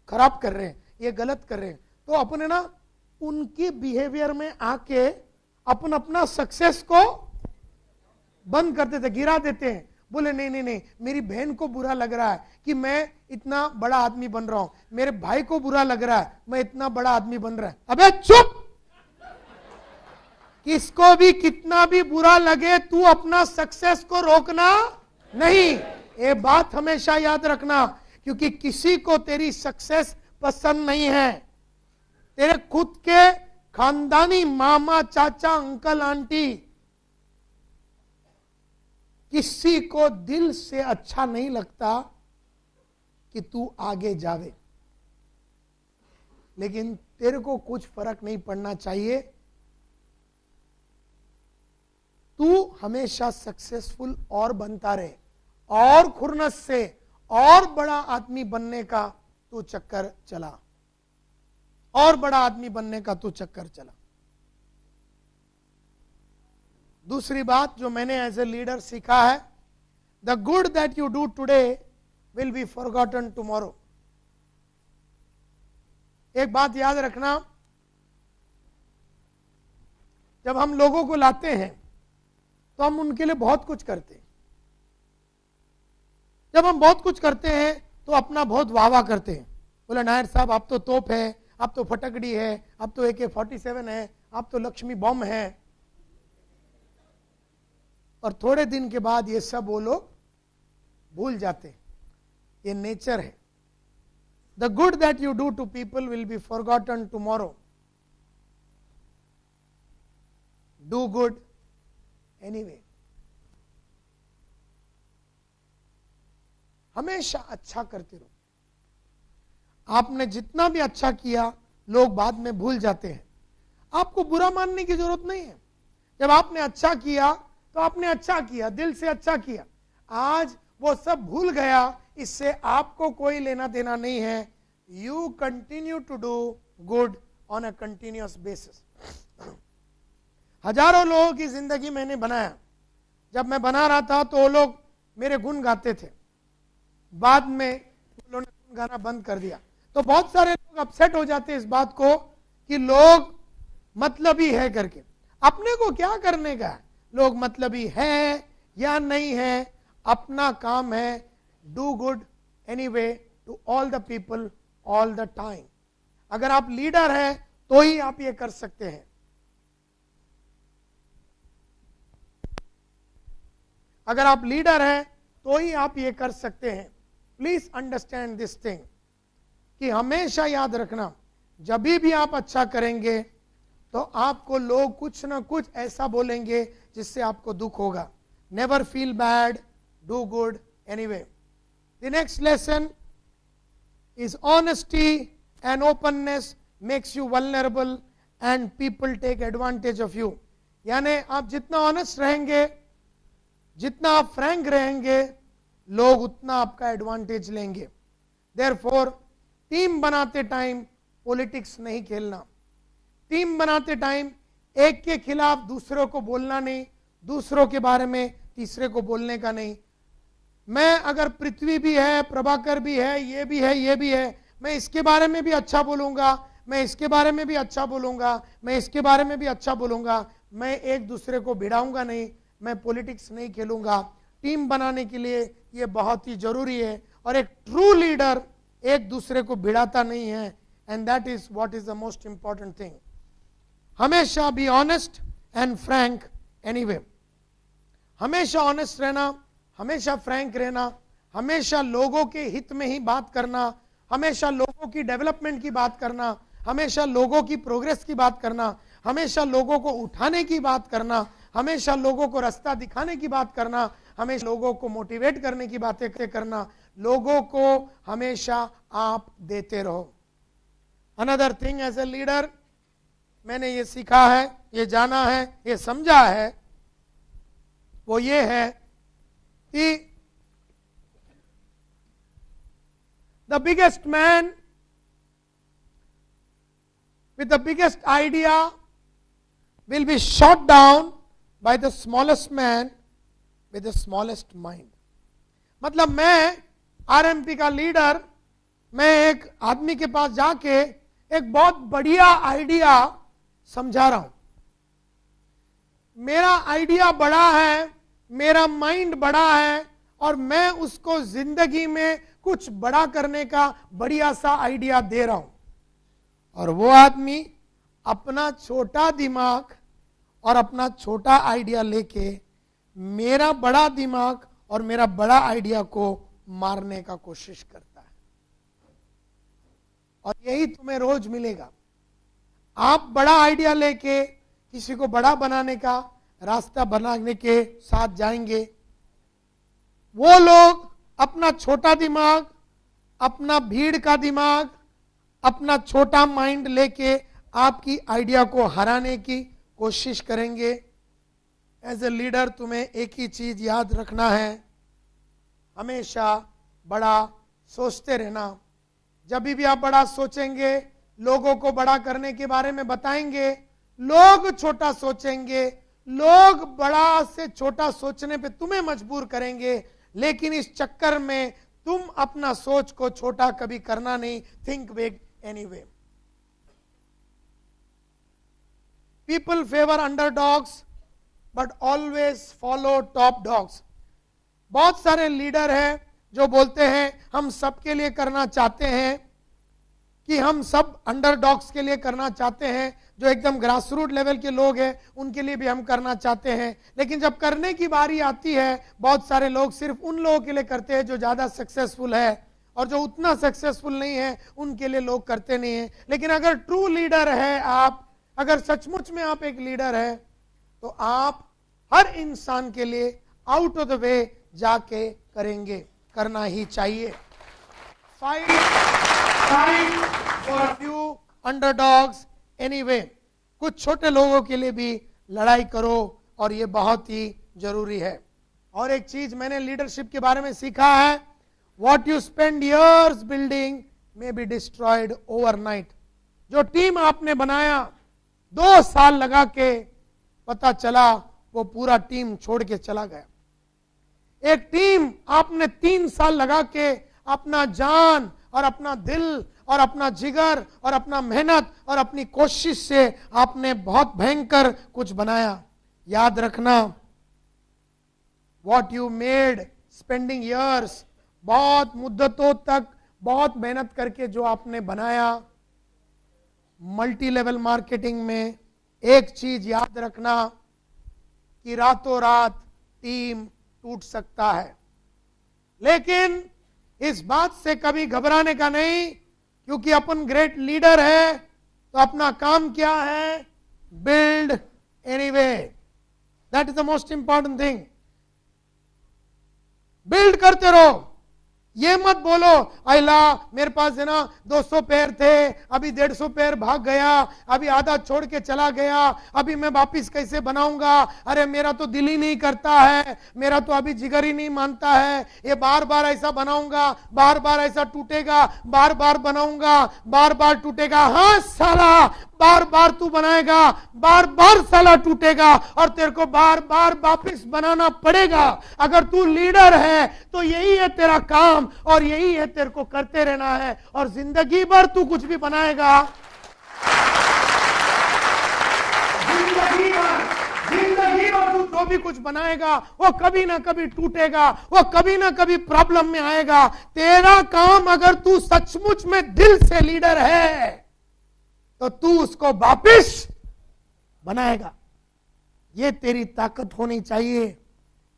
खराब कर रहे हैं, ये गलत कर रहे हैं, तो अपन है ना उनके बिहेवियर में आके अपन अपना सक्सेस को बंद कर देते, गिरा देते हैं। बोले नहीं नहीं नहीं, मेरी बहन को बुरा लग रहा है कि मैं इतना बड़ा आदमी बन रहा हूं, मेरे भाई को बुरा लग रहा है मैं इतना बड़ा आदमी बन रहा है। अबे चुप, किसको भी कितना भी बुरा लगे, तू अपना सक्सेस को रोकना नहीं। ये बात हमेशा याद रखना, क्योंकि किसी को तेरी सक्सेस पसंद नहीं है। तेरे खुद के खानदानी मामा चाचा अंकल आंटी किसी को दिल से अच्छा नहीं लगता कि तू आगे जावे, लेकिन तेरे को कुछ फर्क नहीं पड़ना चाहिए। तू हमेशा सक्सेसफुल और बनता रहे, और खुरनस से और बड़ा आदमी बनने का तू चक्कर चला, और बड़ा आदमी बनने का तू चक्कर चला। दूसरी बात जो मैंने एज ए लीडर सीखा है, the good that you do today will be forgotten tomorrow. एक बात याद रखना, जब हम लोगों को लाते हैं तो हम उनके लिए बहुत कुछ करते हैं। जब हम बहुत कुछ करते हैं तो अपना बहुत वाह करते हैं, बोले नायर साहब आप तो तोप है, आप तो फटकड़ी है, आप तो AK-47 है, आप तो लक्ष्मी बम है। और थोड़े दिन के बाद ये सब वो लोग भूल जाते हैं, ये नेचर है। The good that you do to people will be forgotten tomorrow. Do good anyway. हमेशा अच्छा करते रहो। आपने जितना भी अच्छा किया लोग बाद में भूल जाते हैं, आपको बुरा मानने की जरूरत नहीं है। जब आपने अच्छा किया तो आपने अच्छा किया, दिल से अच्छा किया। आज वो सब भूल गया, इससे आपको कोई लेना देना नहीं है। You continue to do good on a continuous basis. हजारों लोगों की जिंदगी मैंने बनाया। जब मैं बना रहा था तो वो लोग मेरे गुण गाते थे, बाद में उन्होंने गुण गाना बंद कर दिया। तो बहुत सारे लोग अपसेट हो जाते हैं इस बात को कि लोग मतलबी है करके। अपने को क्या करने का है, लोग मतलबी है या नहीं है, अपना काम है। Do good anyway to all the people all the time. अगर आप लीडर हैं तो ही आप ये कर सकते हैं। अगर आप लीडर हैं तो ही आप ये कर सकते हैं। प्लीज अंडरस्टैंड दिस थिंग कि हमेशा याद रखना, जब भी आप अच्छा करेंगे तो आपको लोग कुछ ना कुछ ऐसा बोलेंगे जिससे आपको दुख होगा। Never feel bad, do good anyway. The next lesson is honesty and openness makes you vulnerable and people take advantage of you. यानी आप जितना ऑनेस्ट रहेंगे, जितना आप फ्रैंक रहेंगे, लोग उतना आपका एडवांटेज लेंगे। देयरफॉर टीम बनाते टाइम पॉलिटिक्स नहीं खेलना। टीम बनाते टाइम एक के खिलाफ दूसरों को बोलना नहीं, दूसरों के बारे में तीसरे को बोलने का नहीं। मैं अगर पृथ्वी भी है, प्रभाकर भी है, ये भी है, ये भी है, मैं इसके बारे में भी अच्छा बोलूंगा, मैं इसके बारे में भी अच्छा बोलूंगा, मैं इसके बारे में भी अच्छा बोलूंगा। मैं एक दूसरे को भिड़ाऊंगा नहीं, मैं पॉलिटिक्स नहीं खेलूंगा। टीम बनाने के लिए ये बहुत ही जरूरी है। और एक ट्रू लीडर एक दूसरे को भिड़ाता नहीं है, and that is what is the most important thing. हमेशा be honest and frank anyway. हमेशा ऑनेस्ट रहना, हमेशा फ्रैंक रहना, हमेशा लोगों के हित में ही बात करना, हमेशा लोगों की डेवलपमेंट की बात करना, हमेशा लोगों की प्रोग्रेस की बात करना, हमेशा लोगों को उठाने की बात करना, हमेशा लोगों को रास्ता दिखाने की बात करना, हमेशा लोगों को मोटिवेट करने की बातें करना, लोगों को हमेशा आप देते रहो। Another thing as a leader मैंने ये सीखा है, ये जाना है, ये समझा है, वो ये है कि the biggest man with the biggest idea will be shot down by the smallest man with the smallest mind. मतलब मैं आरएमपी का लीडर, मैं एक आदमी के पास जाके एक बहुत बढ़िया आइडिया समझा रहा हूं। मेरा आइडिया बड़ा है, मेरा माइंड बड़ा है, और मैं उसको जिंदगी में कुछ बड़ा करने का बढ़िया सा आइडिया दे रहा हूं। और वो आदमी अपना छोटा दिमाग और अपना छोटा आइडिया लेके मेरा बड़ा दिमाग और मेरा बड़ा आइडिया को मारने का कोशिश करता है। और यही तुम्हें रोज मिलेगा। आप बड़ा आइडिया लेके किसी को बड़ा बनाने का रास्ता बनाने के साथ जाएंगे, वो लोग अपना छोटा दिमाग, अपना भीड़ का दिमाग, अपना छोटा माइंड लेके आपकी आइडिया को हराने की कोशिश करेंगे। एज ए लीडर तुम्हें एक ही चीज याद रखना है, हमेशा बड़ा सोचते रहना। जब भी आप बड़ा सोचेंगे, लोगों को बड़ा करने के बारे में बताएंगे, लोग छोटा सोचेंगे, लोग बड़ा से छोटा सोचने पे तुम्हें मजबूर करेंगे। लेकिन इस चक्कर में तुम अपना सोच को छोटा कभी करना नहीं। Think big anyway. People favour underdogs but always follow top dogs. बहुत सारे लीडर हैं जो बोलते हैं हम सबके लिए करना चाहते हैं, कि हम सब अंडरडॉग्स के लिए करना चाहते हैं, जो एकदम ग्रास रूट लेवल के लोग हैं उनके लिए भी हम करना चाहते हैं। लेकिन जब करने की बारी आती है, बहुत सारे लोग सिर्फ उन लोगों के लिए करते हैं जो ज्यादा सक्सेसफुल है, और जो उतना सक्सेसफुल नहीं है उनके लिए लोग करते नहीं है। लेकिन अगर ट्रू लीडर है आप, अगर सचमुच में आप एक लीडर है, तो आप हर इंसान के लिए आउट ऑफ द वे जाके करेंगे, करना ही चाहिए। Fight for a few underdogs anyway. कुछ छोटे लोगों के लिए भी लड़ाई करो, और ये बहुत ही जरूरी है। और एक चीज मैंने लीडरशिप के बारे में सीखा है, what you spend years building may be destroyed overnight. जो टीम आपने बनाया 2 साल लगा के, पता चला वो पूरा टीम छोड़ के चला गया। एक टीम आपने 3 साल लगा के अपना जान और अपना दिल और अपना जिगर और अपना मेहनत और अपनी कोशिश से आपने बहुत भयंकर कुछ बनाया। याद रखना, what you made spending years, बहुत मुद्दतों तक बहुत मेहनत करके जो आपने बनाया। मल्टी लेवल मार्केटिंग में एक चीज याद रखना कि रातों रात टीम टूट सकता है, लेकिन इस बात से कभी घबराने का नहीं, क्योंकि अपन ग्रेट लीडर है। तो अपना काम क्या है? Build anyway. That is the most important thing. Build करते रहो। ये मत बोलो अल्लाह मेरे पास है ना 200 पैर थे, अभी 150 पैर भाग गया, अभी आधा छोड़ के चला गया, अभी मैं वापिस कैसे बनाऊंगा, अरे मेरा तो दिल ही नहीं करता है, मेरा तो अभी जिगर ही नहीं मानता है, ये बार बार ऐसा बनाऊंगा, बार बार ऐसा टूटेगा, बार बार बनाऊंगा, बार बार टूटेगा। हाँ साला, बार बार तू बनाएगा, बार बार साला टूटेगा, और तेरे को बार बार वापिस बनाना पड़ेगा। अगर तू लीडर है तो यही है तेरा काम, और यही है तेरे को करते रहना है, और जिंदगी भर तू कुछ भी बनाएगा, जिंदगी भर तू जो भी कुछ बनाएगा वो कभी ना कभी टूटेगा, वो कभी ना कभी प्रॉब्लम में आएगा। तेरा काम, अगर तू सचमुच में दिल से लीडर है तो तू उसको वापस बनाएगा। ये तेरी ताकत होनी चाहिए,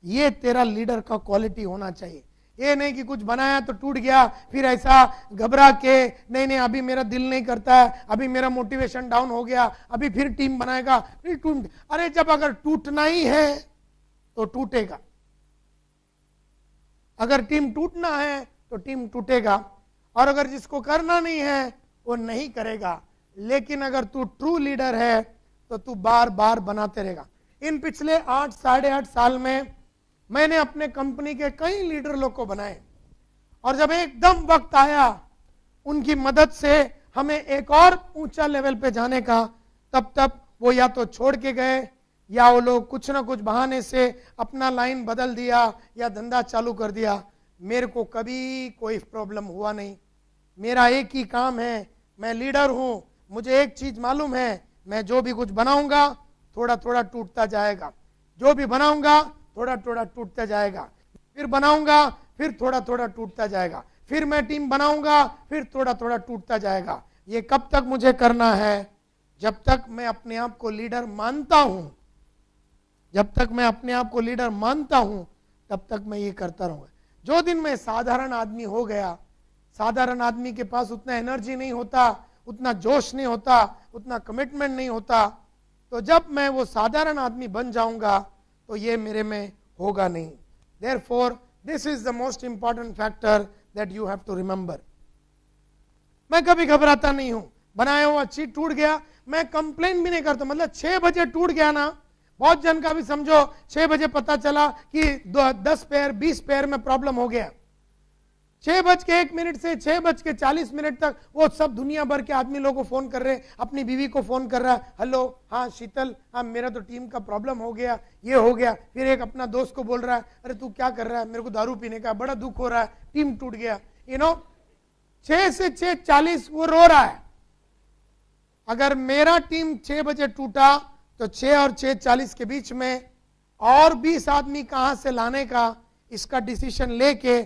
ये तेरा लीडर का क्वालिटी होना चाहिए। ये नहीं कि कुछ बनाया तो टूट गया, फिर ऐसा घबरा के नहीं अभी मेरा दिल नहीं करता है, अभी मेरा मोटिवेशन डाउन हो गया, अभी फिर टीम बनाएगा, फिर टूट। अरे जब अगर टूटना ही है तो टूटेगा। अगर टीम टूटना है तो टीम टूटेगा, और अगर जिसको करना नहीं है वो नहीं करेगा। लेकिन अगर तू ट्रू लीडर है तो तू बार बार बनाते रहेगा। इन पिछले 8 साढ़े 8 साल में मैंने अपने कंपनी के कई लीडर लोग को बनाए, और जब एकदम वक्त आया उनकी मदद से हमें एक और ऊंचा लेवल पे जाने का, तब वो या तो छोड़ के गए या वो लोग कुछ ना कुछ बहाने से अपना लाइन बदल दिया या धंधा चालू कर दिया। मेरे को कभी कोई प्रॉब्लम हुआ नहीं। मेरा एक ही काम है, मैं लीडर हूं, मुझे एक चीज मालूम है, मैं जो भी कुछ बनाऊंगा थोड़ा थोड़ा टूटता जाएगा, जो भी बनाऊंगा थोड़ा थोड़ा टूटता जाएगा, फिर बनाऊंगा फिर थोड़ा थोड़ा टूटता जाएगा, फिर मैं टीम बनाऊंगा फिर थोड़ा थोड़ा टूटता जाएगा। ये कब तक मुझे करना है? जब तक मैं अपने आप को लीडर मानता हूं, जब तक मैं अपने आप को लीडर मानता हूं तब तक मैं ये करता रहूंगा। जो दिन मैं साधारण आदमी हो गया, साधारण आदमी के पास उतना एनर्जी नहीं होता, उतना जोश नहीं होता, उतना कमिटमेंट नहीं होता, तो जब मैं वो साधारण आदमी बन जाऊंगा तो ये मेरे में होगा नहीं। Therefore, this is the most important factor that you have to remember. मैं कभी घबराता नहीं हूं। बनाया हुआ चीज टूट गया, मैं कंप्लेन भी नहीं करता। मतलब 6 बजे टूट गया ना, बहुत जन का भी समझो 6 बजे पता चला कि 10 पैर 20 पैर में प्रॉब्लम हो गया, 6:01 से 6:40 तक वो सब दुनिया भर के आदमी लोगों को फोन कर रहे हैं, अपनी बीवी को फोन कर रहा है, हेलो हाँ शीतल, हाँ मेरा तो टीम का प्रॉब्लम हो गया, ये हो गया। फिर एक अपना दोस्त को बोल रहा है, अरे तू क्या कर रहा है, मेरे को दारू पीने का बड़ा दुख हो रहा है, टीम टूट गया। 6 से 6:40 वो रो रहा है। अगर मेरा टीम 6 बजे टूटा तो 6 और 6:40 के बीच में और 20 आदमी कहां से लाने का, इसका डिसीजन लेके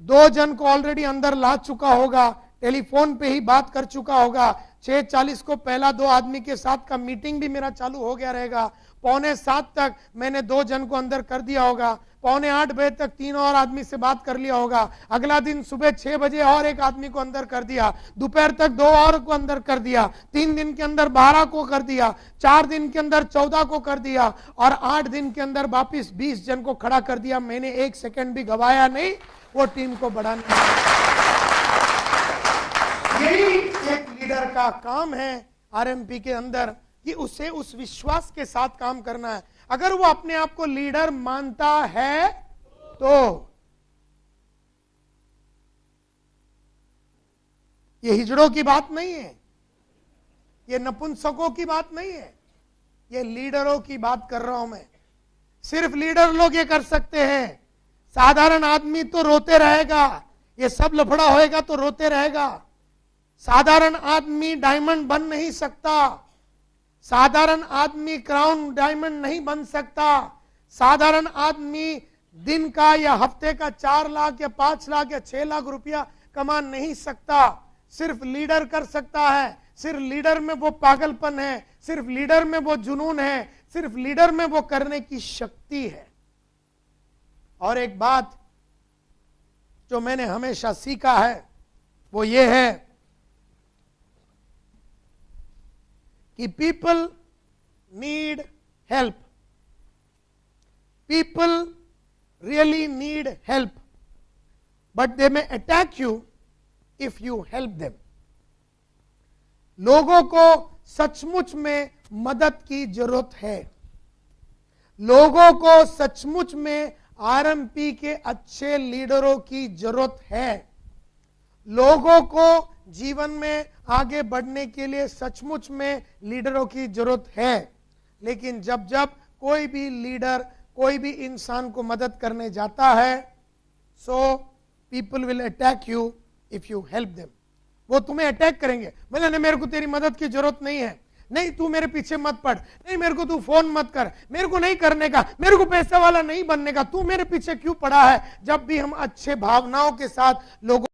2 जन को ऑलरेडी अंदर ला चुका होगा, टेलीफोन पे ही बात कर चुका होगा। 6:40 को पहला 2 आदमी के साथ का मीटिंग भी मेरा चालू हो गया रहेगा। 6:45 तक मैंने 2 जन को अंदर कर दिया होगा। 7:45 बजे तक 3 और आदमी से बात कर लिया होगा। अगला दिन सुबह 6 बजे और एक आदमी को अंदर कर दिया, दोपहर तक 2 और को अंदर कर दिया, 3 दिन के अंदर 12 को कर दिया, 4 दिन के अंदर 14 को कर दिया, और 8 दिन के अंदर वापिस 20 जन को खड़ा कर दिया। मैंने 1 सेकंड भी गवाया नहीं वो टीम को बढ़ाने। यही एक लीडर का काम है आरएमपी के अंदर, कि उसे उस विश्वास के साथ काम करना है। अगर वो अपने आप को लीडर मानता है तो ये हिजड़ों की बात नहीं है, ये नपुंसकों की बात नहीं है, ये लीडरों की बात कर रहा हूं मैं। सिर्फ लीडर लोग ये कर सकते हैं, साधारण आदमी तो रोते रहेगा, ये सब लफड़ा होएगा तो रोते रहेगा। साधारण आदमी डायमंड बन नहीं सकता, साधारण आदमी क्राउन डायमंड नहीं बन सकता, साधारण आदमी दिन का या हफ्ते का 4 लाख या 5 लाख या 6 लाख रुपया कमा नहीं सकता। सिर्फ लीडर कर सकता है। सिर्फ लीडर में वो पागलपन है, सिर्फ लीडर में वो जुनून है, सिर्फ लीडर में वो करने की शक्ति है। और एक बात जो मैंने हमेशा सीखा है वो ये है कि people need help, people really need help, but they may attack you if you help them. लोगों को सचमुच में मदद की जरूरत है, लोगों को सचमुच में आरएमपी के अच्छे लीडरों की जरूरत है। लोगों को जीवन में आगे बढ़ने के लिए सचमुच में लीडरों की जरूरत है। लेकिन जब जब कोई भी लीडर कोई भी इंसान को मदद करने जाता है, so people will attack you if you help them. वो तुम्हें अटैक करेंगे, बोले नहीं मेरे को तेरी मदद की जरूरत नहीं है, नहीं तू मेरे पीछे मत पड़, नहीं मेरे को तू फोन मत कर, मेरे को नहीं करने का, मेरे को पैसे वाला नहीं बनने का, तू मेरे पीछे क्यों पड़ा है। जब भी हम अच्छे भावनाओं के साथ लोगों